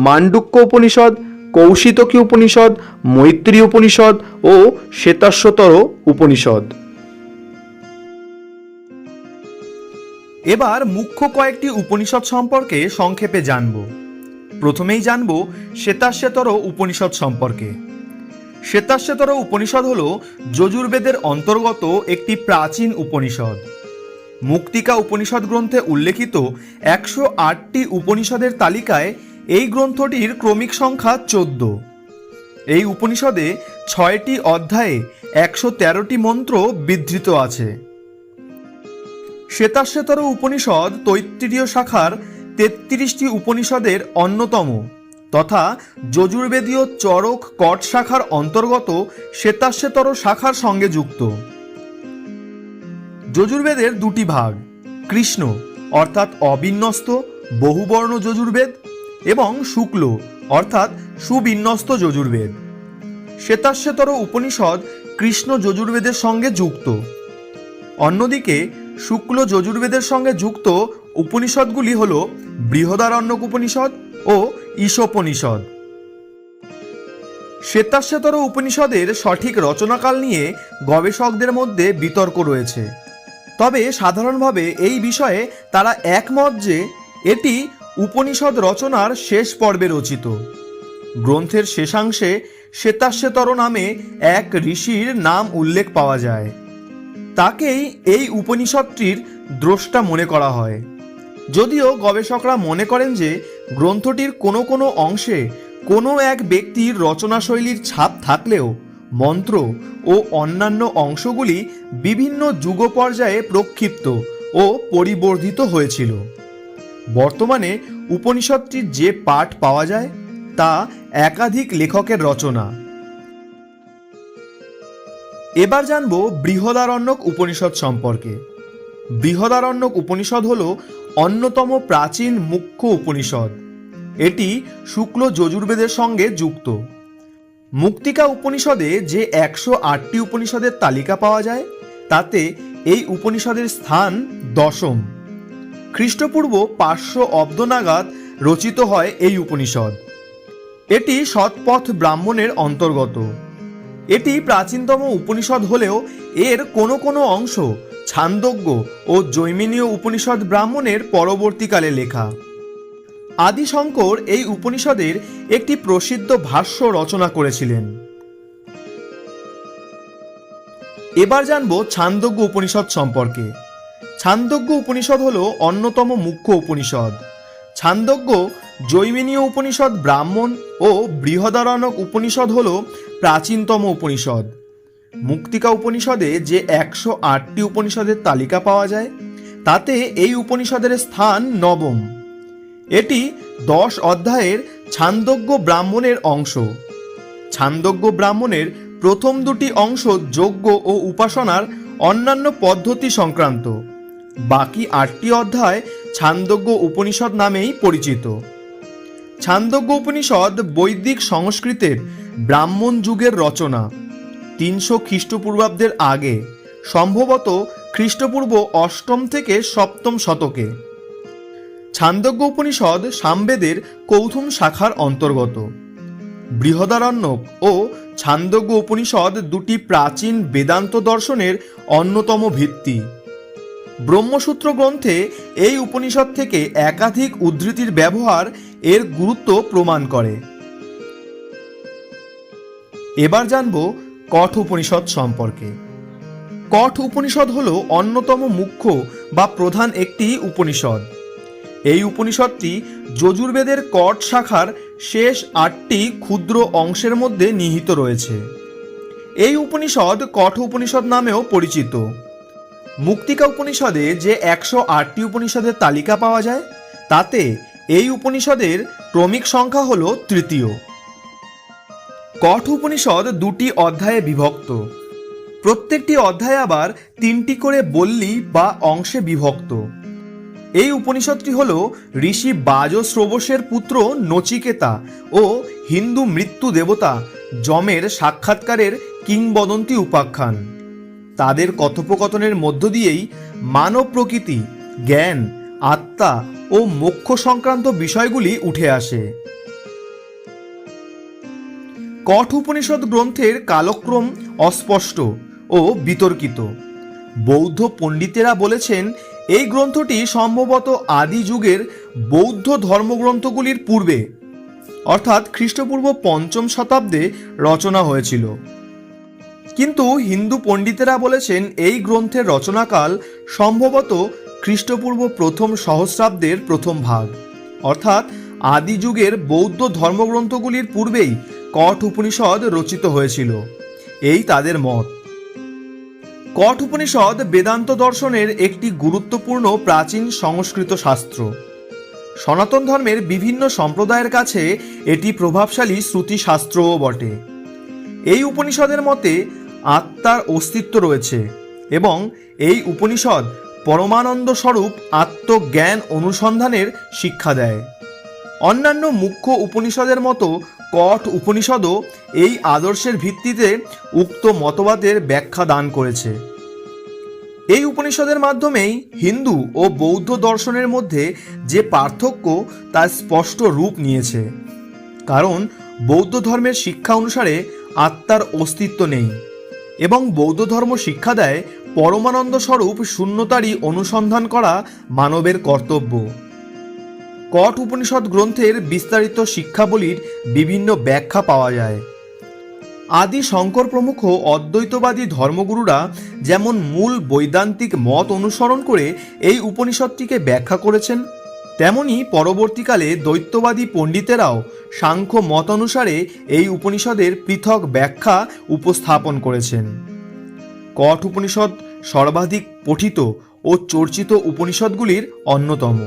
S2: মান্ডুক্য উপনিষদ, কৌশিতকী উপনিষদ, মৈত্রী উপনিষদ ও শ্বেতাশ্বতর উপনিষদ। এবার মুখ্য কয়েকটি উপনিষদ সম্পর্কে সংক্ষেপে জানব। প্রথমেই জানব শ্বেতাশ্বেতর উপনিষদ সম্পর্কে। শ্বেতাশ্বেতর উপনিষদ হল যজুর্বেদের অন্তর্গত একটি প্রাচীন উপনিষদ। মুক্তিকা উপনিষদ গ্রন্থে উল্লেখিত 108টি উপনিষদের তালিকায় এই গ্রন্থটির ক্রমিক সংখ্যা 14। এই উপনিষদে 6টি অধ্যায়ে 113টি মন্ত্র বিধৃত আছে। শ্বেতাশ্বেতর উপনিষদ তৈত্তিরীয় শাখার 33টি উপনিষদের অন্যতম তথা যজুর্বেদীয় চরক কট শাখার অন্তর্গত শ্বেতাশ্বেতর শাখার সঙ্গে যুক্ত। যজুর্বেদের দুটি ভাগ, কৃষ্ণ অর্থাৎ অবিন্যস্ত বহুবর্ণ যজুর্বেদ এবং শুক্ল অর্থাৎ সুবিন্যস্ত যজুর্বেদ। শ্বেতাশ্বেতর উপনিষদ কৃষ্ণ যজুর্বেদের সঙ্গে যুক্ত। অন্যদিকে শুক্ল যজুর্বেদের সঙ্গে যুক্ত উপনিষদগুলি হল বৃহদারণ্যক উপনিষদ ও ঈশোপনিষদ। শ্বেতাশ্বেতর উপনিষদের সঠিক রচনাকাল নিয়ে গবেষকদের মধ্যে বিতর্ক রয়েছে। তবে সাধারণভাবে এই বিষয়ে তারা একমত যে এটি উপনিষদ রচনার শেষ পর্বে রচিত। গ্রন্থের শেষাংশে শ্বেতাশ্বেতর নামে এক ঋষির নাম উল্লেখ পাওয়া যায়। তাকেই এই উপনিষদটির দ্রষ্টা মনে করা হয়। যদিও গবেষকরা মনে করেন যে গ্রন্থটির কোনো কোনো অংশে কোনো এক ব্যক্তির রচনাশৈলীর ছাপ থাকলেও মন্ত্র ও অন্যান্য অংশগুলি বিভিন্ন যুগ পর্যায়ে প্রক্ষিপ্ত ও পরিবর্ধিত হয়েছিল। বর্তমানে উপনিষদটির যে পাঠ পাওয়া যায় তা একাধিক লেখকের রচনা। এবার জানব বৃহদারণ্যক উপনিষদ সম্পর্কে। বৃহদারণ্যক উপনিষদ হল অন্যতম প্রাচীন মুখ্য উপনিষদ। এটি শুক্ল যজুর্বেদের সঙ্গে যুক্ত। মুক্তিকা উপনিষদে যে 108টি উপনিষদের তালিকা পাওয়া যায় তাতে এই উপনিষদের স্থান দশম। খ্রিস্টপূর্ব 500 অব্দ নাগাদ রচিত হয় এই উপনিষদ। এটি শতপথ ব্রাহ্মণের অন্তর্গত। এটি প্রাচীনতম উপনিষদ হলেও এর কোনো কোনো অংশ ছান্দোগ্য ও জৈমিনীয় উপনিষদ ব্রাহ্মণের পরবর্তীকালে লেখা। আদি শঙ্কর এই উপনিষদের একটি প্রসিদ্ধ ভাষ্য রচনা করেছিলেন। এবার জানব ছান্দোগ্য উপনিষদ সম্পর্কে। ছান্দোগ্য উপনিষদ হল অন্যতম মুখ্য উপনিষদ। ছান্দোগ্য জৈমিনীয় উপনিষদ ব্রাহ্মণ ও বৃহদারণ্যক উপনিষদ হল প্রাচীনতম উপনিষদ। মুক্তিকা উপনিষদে যে 108টি উপনিষদের তালিকা পাওয়া যায় তাতে এই উপনিষদের স্থান নবম। এটি 10 অধ্যায়ের ছান্দোগ্য ব্রাহ্মণের অংশ। ছান্দোগ্য ব্রাহ্মণের প্রথম দুটি অংশ যজ্ঞ ও উপাসনার অন্যান্য পদ্ধতি সংক্রান্ত। বাকি 8টি অধ্যায় ছান্দোগ্য উপনিষদ নামেই পরিচিত। ছান্দোগ্য উপনিষদ বৈদিক সংস্কৃতের ব্রাহ্মণ যুগের রচনা। 300 খ্রিস্টপূর্বাব্দের আগে, সম্ভবত খ্রিস্টপূর্ব 8ম থেকে 7ম শতকে। ছান্দোগ্য উপনিষদ সামবেদের কৌথুম শাখার অন্তর্গত। বৃহদারণ্যক ও ছান্দোগ্য উপনিষদ দুটি প্রাচীন বেদান্ত দর্শনের অন্যতম ভিত্তি। ব্রহ্মসূত্র গ্রন্থে এই উপনিষদ থেকে একাধিক উদ্ধৃতির ব্যবহার এর গুরুত্ব প্রমাণ করে। এবার জানব কঠ উপনিষদ সম্পর্কে। কঠ উপনিষদ হল অন্যতম মুখ্য বা প্রধান একটি উপনিষদ। এই উপনিষদটি যজুর্বেদের কঠ শাখার শেষ 8টি ক্ষুদ্র অংশের মধ্যে নিহিত রয়েছে। এই উপনিষদ কঠ উপনিষদ নামেও পরিচিত। মুক্তিকা উপনিষদে যে 108টি উপনিষদের তালিকা পাওয়া যায় তাতে এই উপনিষদের ক্রমিক সংখ্যা হল তৃতীয়। কঠ উপনিষদ দুটি অধ্যায়ে বিভক্ত। প্রত্যেকটি অধ্যায় আবার 3টি করে বল্লী বা অংশে বিভক্ত। এই উপনিষদটি হল ঋষি বাজশ্রবসের পুত্র নচিকেতা ও হিন্দু মৃত্যু দেবতা যমের সাক্ষাৎকারের কিংবদন্তি উপাখ্যান। তাদের কথোপকথনের মধ্য দিয়েই মানব প্রকৃতি, জ্ঞান, আত্মা ও মোক্ষ সংক্রান্ত বিষয়গুলি উঠে আসে। কঠ উপনিষদ গ্রন্থের কালক্রম অস্পষ্ট ও বিতর্কিত। বৌদ্ধ পণ্ডিতেরা বলেছেন এই গ্রন্থটি সম্ভবত আদি যুগের বৌদ্ধ ধর্মগ্রন্থগুলির পূর্বে অর্থাৎ খ্রিস্টপূর্ব 5ম শতাব্দে রচনা হয়েছিল। কিন্তু হিন্দু পণ্ডিতেরা বলেছেন এই গ্রন্থের রচনাকাল সম্ভবত খ্রিস্টপূর্ব 1ম সহস্রাব্দের প্রথম ভাগ, অর্থাৎ আদি যুগের বৌদ্ধ ধর্মগ্রন্থগুলির পূর্বেই কঠ উপনিষদ রচিত হয়েছিল, এই তাদের মত। কঠ উপনিষদ বেদান্ত দর্শনের একটি গুরুত্বপূর্ণ প্রাচীন সংস্কৃত শাস্ত্র। সনাতন ধর্মের বিভিন্ন সম্প্রদায়ের কাছে এটি প্রভাবশালী শ্রুতিশাস্ত্রও বটে। এই উপনিষদের মতে আত্মার অস্তিত্ব রয়েছে এবং এই উপনিষদ পরমানন্দ স্বরূপ আত্মজ্ঞান অনুসন্ধানের শিক্ষা দেয়। অন্যান্য মুখ্য উপনিষদের মতো কঠ উপনিষদও এই আদর্শের ভিত্তিতে উক্ত মতবাদের ব্যাখ্যা দান করেছে। এই উপনিষদের মাধ্যমেই হিন্দু ও বৌদ্ধ দর্শনের মধ্যে যে পার্থক্য তার স্পষ্ট রূপ নিয়েছে। কারণ বৌদ্ধ ধর্মের শিক্ষা অনুসারে আত্মার অস্তিত্ব নেই এবং বৌদ্ধ ধর্ম শিক্ষা দেয় পরমানন্দ স্বরূপ শূন্যতারই অনুসন্ধান করা মানবের কর্তব্য। কঠ উপনিষদ গ্রন্থের বিস্তারিত শিক্ষাবলীর বিভিন্ন ব্যাখ্যা পাওয়া যায়। আদি শঙ্কর প্রমুখ অদ্বৈতবাদী ধর্মগুরুরা যেমন মূল বৈদান্তিক মত অনুসরণ করে এই উপনিষদটিকে ব্যাখ্যা করেছেন, তেমনি পরবর্তীকালে দ্বৈতবাদী পণ্ডিতেরাও সাংখ্য মত অনুসারে এই উপনিষদের পৃথক ব্যাখ্যা উপস্থাপন করেছেন। কঠ উপনিষদ সর্বাধিক পঠিত ও চর্চিত উপনিষদগুলির অন্যতম।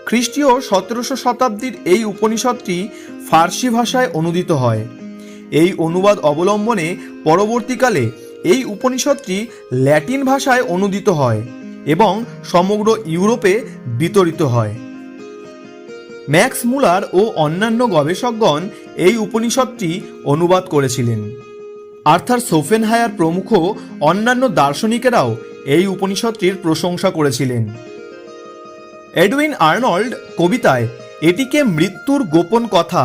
S2: খ্রিস্টীয় 1700 শতাব্দীর এই উপনিষদটি ফার্সি ভাষায় অনুদিত হয়। এই অনুবাদ অবলম্বনে পরবর্তীকালে এই উপনিষদটি ল্যাটিন ভাষায় অনুদিত হয় এবং সমগ্র ইউরোপে বিতরিত হয়। ম্যাক্স মুলার ও অন্যান্য গবেষকগণ এই উপনিষদটি অনুবাদ করেছিলেন। আর্থার সোফেনহায়ার প্রমুখ অন্যান্য দার্শনিকেরাও এই উপনিষদটির প্রশংসা করেছিলেন। এডউইন আর্নল্ড কবিতায় এটিকে মৃত্যুর গোপন কথা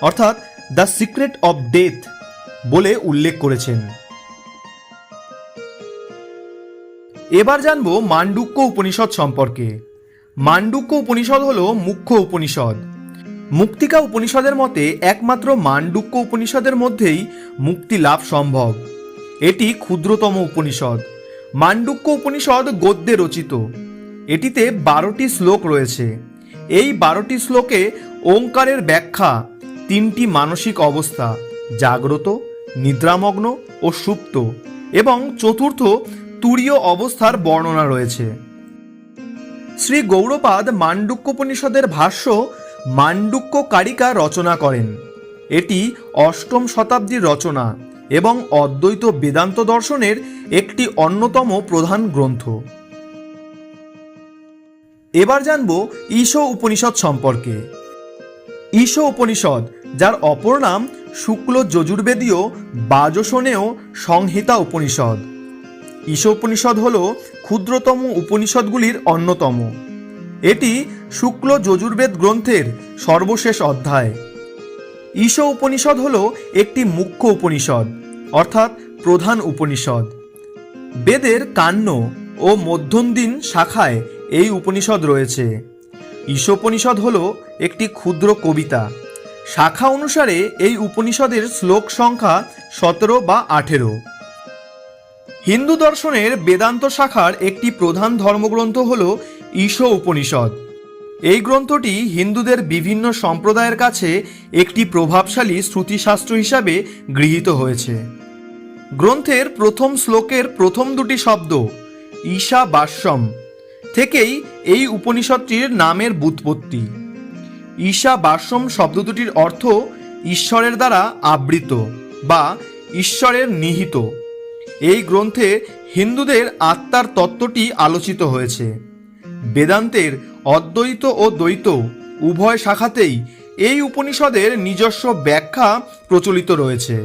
S2: অর্থাৎ দ্য সিক্রেট অব ডেথ বলে উল্লেখ করেছেন। এবার জানব মান্ডুক্য উপনিষদ সম্পর্কে। মান্ডুক্য উপনিষদ হল মুখ্য উপনিষদ। মুক্তিকা উপনিষদের মতে একমাত্র মান্ডুক্য উপনিষদের মধ্যেই মুক্তি লাভ সম্ভব। এটি ক্ষুদ্রতম উপনিষদ। মান্ডুক্য উপনিষদ গদ্যে রচিত। এটিতে 12টি শ্লোক রয়েছে। এই 12টি শ্লোকে ওঙ্কারের ব্যাখ্যা, 3টি মানসিক অবস্থা জাগ্রত, নিদ্রামগ্ন ও সুপ্ত এবং চতুর্থ তুরীয় অবস্থার বর্ণনা রয়েছে। শ্রী গৌড়পাদ মান্ডুক্যোপনিষদের ভাষ্য মান্ডুক্য কারিকা রচনা করেন। এটি 8ম শতাব্দীর রচনা এবং অদ্বৈত বেদান্ত দর্শনের একটি অন্যতম প্রধান গ্রন্থ। এবার জানব ঈশ উপনিষদ সম্পর্কে। ঈশ উপনিষদ, যার অপর নাম শুক্ল যজুর্বেদীয় বাজসনেয় সংহিতা উপনিষদ। ঈশ উপনিষদ হল ক্ষুদ্রতম উপনিষদগুলির অন্যতম। এটি শুক্ল যজুর্বেদ গ্রন্থের সর্বশেষ অধ্যায়। ঈশ উপনিষদ হল একটি মুখ্য উপনিষদ অর্থাৎ প্রধান উপনিষদ। বেদের কান্য ও মধ্যন্দিন শাখায় এই উপনিষদ রয়েছে। ঈশোপনিষদ হল একটি ক্ষুদ্র কবিতা। শাখা অনুসারে এই উপনিষদের শ্লোক সংখ্যা 17 বা 18। হিন্দু দর্শনের বেদান্ত শাখার একটি প্রধান ধর্মগ্রন্থ হল ঈশ উপনিষদ। এই গ্রন্থটি হিন্দুদের বিভিন্ন সম্প্রদায়ের কাছে একটি প্রভাবশালী শ্রুতিশাস্ত্র হিসাবে গৃহীত হয়েছে। গ্রন্থের প্রথম শ্লোকের প্রথম দুটি শব্দ ঈশাবাস্যম থেকেই এই উপনিষদটির নামের ব্যুৎপত্তি। ঈশাবাস্যম শব্দ দুটির অর্থ ঈশ্বরের দ্বারা আবৃত বা ঈশ্বরের নিহিত। এই গ্রন্থে হিন্দুদের আত্মার তত্ত্বটি আলোচিত হয়েছে। বেদান্তের অদ্বৈত ও দ্বৈত উভয় শাখাতেই এই উপনিষদের নিজস্ব ব্যাখ্যা প্রচলিত রয়েছে।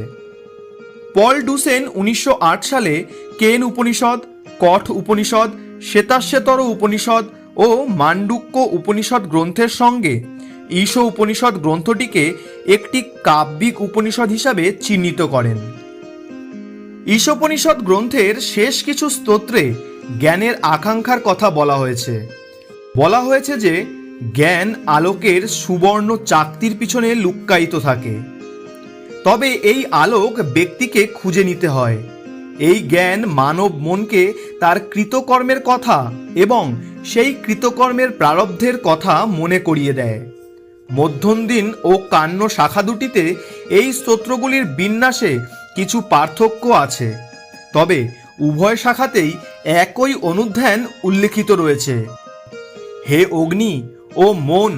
S2: পল ডুসেন 1908 সালে কেন উপনিষদ, কঠ উপনিষদ, শ্বেতাশ্বেতর উপনিষদ ও মান্ডুক্য উপনিষদ গ্রন্থের সঙ্গে ঈশ উপনিষদ গ্রন্থটিকে একটি কাব্যিক উপনিষদ হিসাবে চিহ্নিত করেন। ঈশোপনিষদ গ্রন্থের শেষ কিছু স্তোত্রে জ্ঞানের আকাঙ্ক্ষার কথা বলা হয়েছে যে জ্ঞান আলোকের সুবর্ণ চাকতির পিছনে লুক্কায়িত থাকে। তবে এই আলোক ব্যক্তিকে খুঁজে নিতে হয়। এই জ্ঞান মানব মনকে তার কৃতকর্মের কথা এবং সেই কৃতকর্মের প্রারব্ধের কথা মনে করিয়ে দেয়। মধ্যন্দিন ও কান্য শাখা দুটিতে এই স্তোত্রগুলির বিন্যাসে কিছু পার্থক্য আছে, তবে উভয় শাখাতেই একই অনুধ্যান উল্লেখিত রয়েছে। হে অগ্নি ও মন,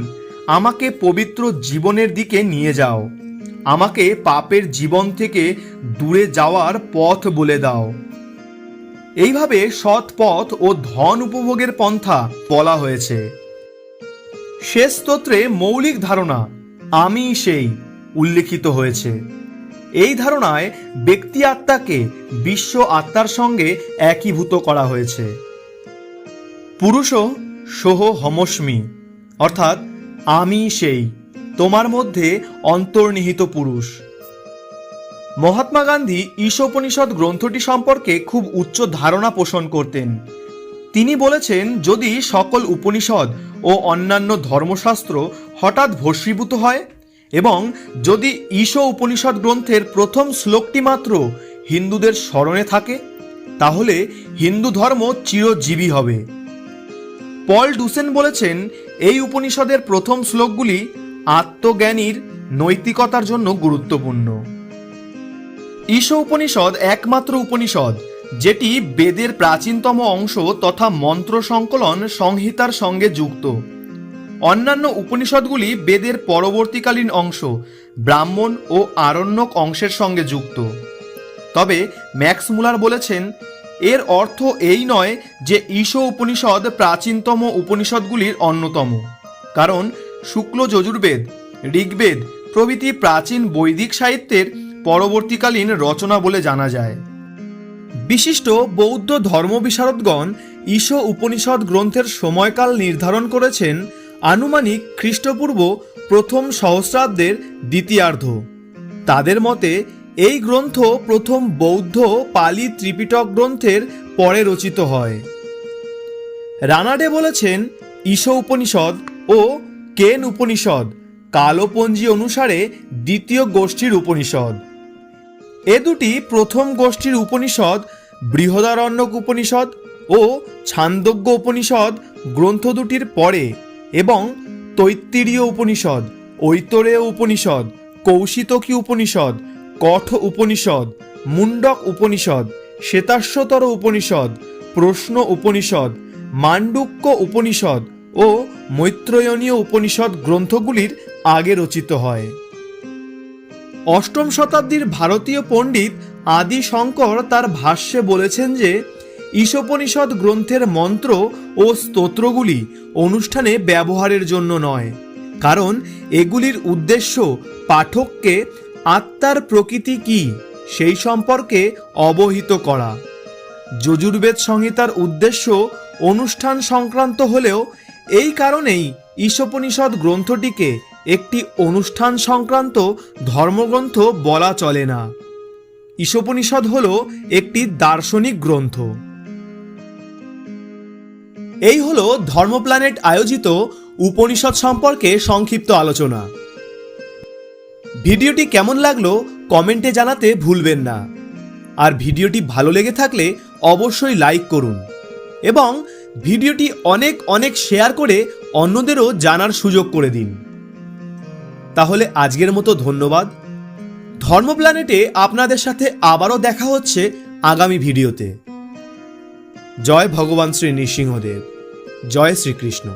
S2: আমাকে পবিত্র জীবনের দিকে নিয়ে যাও। আমাকে পাপের জীবন থেকে দূরে যাওয়ার পথ বলে দাও। এইভাবে সৎ পথ ও ধন উপভোগের পন্থা বলা হয়েছে। শেষ স্তোত্রে মৌলিক ধারণা আমি সেই উল্লেখিত হয়েছে। এই ধারণায় ব্যক্তি আত্মাকে বিশ্ব আত্মার সঙ্গে একীভূত করা হয়েছে। পুরুষ সোহ হমস্মি অর্থাৎ আমি সেই, তোমার মধ্যে অন্তর্নিহিত পুরুষ। মহাত্মা গান্ধী ঈশোপনিষদ গ্রন্থটি সম্পর্কে খুব উচ্চ ধারণা পোষণ করতেন। তিনি বলেছেন, যদি সকল উপনিষদ ও অন্যান্য ধর্মশাস্ত্র হঠাৎ ভস্মীভূত হয় এবং যদি ঈশ উপনিষদ গ্রন্থের প্রথম শ্লোকটি মাত্র হিন্দুদের স্মরণে থাকে, তাহলে হিন্দু ধর্ম চিরজীবী হবে। পল ডুসেন বলেছেন, এই উপনিষদের প্রথম শ্লোকগুলি আত্মজ্ঞানীর নৈতিকতার জন্য গুরুত্বপূর্ণ। ঈশ উপনিষদ একমাত্র উপনিষদ যেটি বেদের প্রাচীনতম অংশ তথা মন্ত্র সংকলন সংহিতার সঙ্গে যুক্ত। অন্যান্য উপনিষদগুলি বেদের পরবর্তীকালীন অংশ ব্রাহ্মণ ও আরণ্যক অংশের সঙ্গে যুক্ত। তবে ম্যাক্স মুলার বলেছেন,
S1: এর অর্থ এই নয় যে ঈশ উপনিষদ প্রাচীনতম উপনিষদগুলির অন্যতম, কারণ শুক্ল যজুর্বেদ, ঋগ্বেদ প্রভৃতি প্রাচীন বৈদিক সাহিত্যের পরবর্তীকালীন রচনা বলে জানা যায়। বিশিষ্ট বৌদ্ধ ধর্মবিশারদগণ ঈশ উপনিষদ গ্রন্থের সময়কাল নির্ধারণ করেছেন আনুমানিক খ্রিস্টপূর্ব প্রথম সহস্রাব্দের দ্বিতীয়ার্ধ। তাদের মতে এই গ্রন্থ প্রথম বৌদ্ধ পালি ত্রিপিটক গ্রন্থের পরে রচিত হয়। রানাডে বলেছেন ঈশ উপনিষদ ও কেন উপনিষদ কালপঞ্জি অনুসারে দ্বিতীয় গোষ্ঠীর উপনিষদ। এ দুটি প্রথম গোষ্ঠীর উপনিষদ বৃহদারণ্যক উপনিষদ ও ছান্দোগ্য উপনিষদ গ্রন্থ দুটির পরে এবং তৈত্তিরীয় উপনিষদ, ঐতরেয় উপনিষদ, কৌশিতকী উপনিষদ, কঠ উপনিষদ, মুন্ডক উপনিষদ, শ্বেতাশ্বতর উপনিষদ, প্রশ্ন উপনিষদ, মান্ডুক্য উপনিষদ ও মৈত্রেয়নীয় উপনিষদ গ্রন্থগুলির আগে রচিত হয়। অষ্টম শতাব্দীর ভারতীয় পণ্ডিত আদি শঙ্কর তার ভাষ্যে বলেছেন যে ঈশোপনিষদ গ্রন্থের মন্ত্র ও স্তোত্রগুলি অনুষ্ঠানে ব্যবহারের জন্য নয়, কারণ এগুলির উদ্দেশ্য পাঠককে আত্মার প্রকৃতি কি সেই সম্পর্কে অবহিত করা। যজুর্বেদ সংহিতার উদ্দেশ্য অনুষ্ঠান সংক্রান্ত হলেও এই কারণেই ঈশোপনিষদ গ্রন্থটিকে একটি অনুষ্ঠান সংক্রান্ত ধর্মগ্রন্থ বলা চলে না। ঈশোপনিষদ হল একটি দার্শনিক গ্রন্থ। এই হলো ধর্মপ্ল্যানেট আয়োজিত উপনিষদ সম্পর্কে সংক্ষিপ্ত আলোচনা। ভিডিওটি কেমন লাগলো কমেন্টে জানাতে ভুলবেন না, আর ভিডিওটি ভালো লেগে থাকলে অবশ্যই লাইক করুন এবং ভিডিওটি অনেক অনেক শেয়ার করে অন্যদেরও জানার সুযোগ করে দিন। তাহলে আজকের মতো ধন্যবাদ। ধর্মপ্ল্যানেটে আপনাদের সাথে আবারও দেখা হচ্ছে আগামী ভিডিওতে। জয় ভগবান শ্রী নৃসিংহদেব, জয় শ্রীকৃষ্ণ।